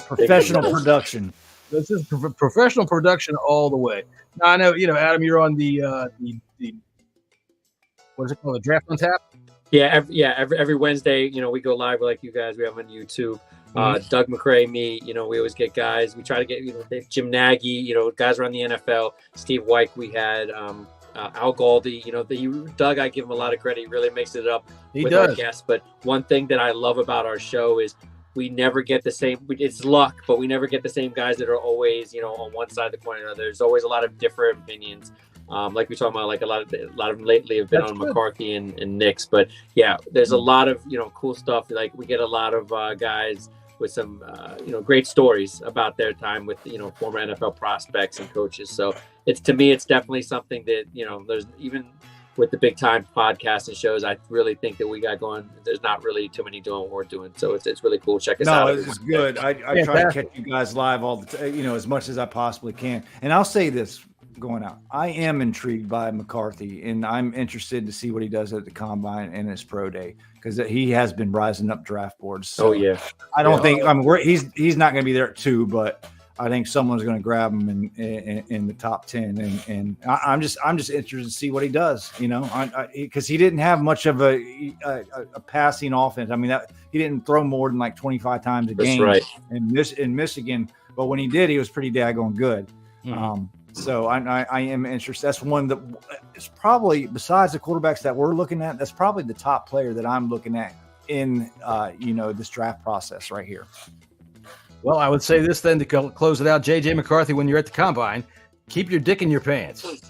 professional production. This is professional production all the way. Now I know Adam, you're on the what is it called, the Draft on Tap? Every Wednesday, we go live like you guys. We have on YouTube. Doug McRae, me, we always get guys. We try to get Jim Nagy, guys around the NFL. Steve Wyke, we had Al Galdi. Doug, I give him a lot of credit. He really makes it up with our guests. But one thing that I love about our show is we never get the same. It's luck, but we never get the same guys that are always, on one side of the coin or another. There's always a lot of different opinions. Like we talking about, like a lot of them lately have been on McCarthy and Knicks. But there's a lot of cool stuff. Like we get a lot of guys with some great stories about their time with former NFL prospects and coaches. So it's definitely something that there's even with the big time podcasts and shows. I really think that we got going. There's not really too many doing what we're doing, so it's really cool. Check us out. No, it's good. I try to catch you guys live all the time, as much as I possibly can. And I'll say this going out, I am intrigued by McCarthy, and I'm interested to see what he does at the combine and his pro day because he has been rising up draft boards. So I don't think he's not going to be there at 2, but I think someone's going to grab him in the top 10, and I'm just interested to see what he does. Because he didn't have much of a passing offense. I mean, he didn't throw more than like 25 times a game. Right. in Michigan, but when he did, he was pretty daggone good. Mm-hmm. So I am interested. That's one that is probably, besides the quarterbacks that we're looking at, that's probably the top player that I'm looking at in this draft process right here. Well, I would say this then to close it out. JJ McCarthy, when you're at the combine, keep your dick in your pants.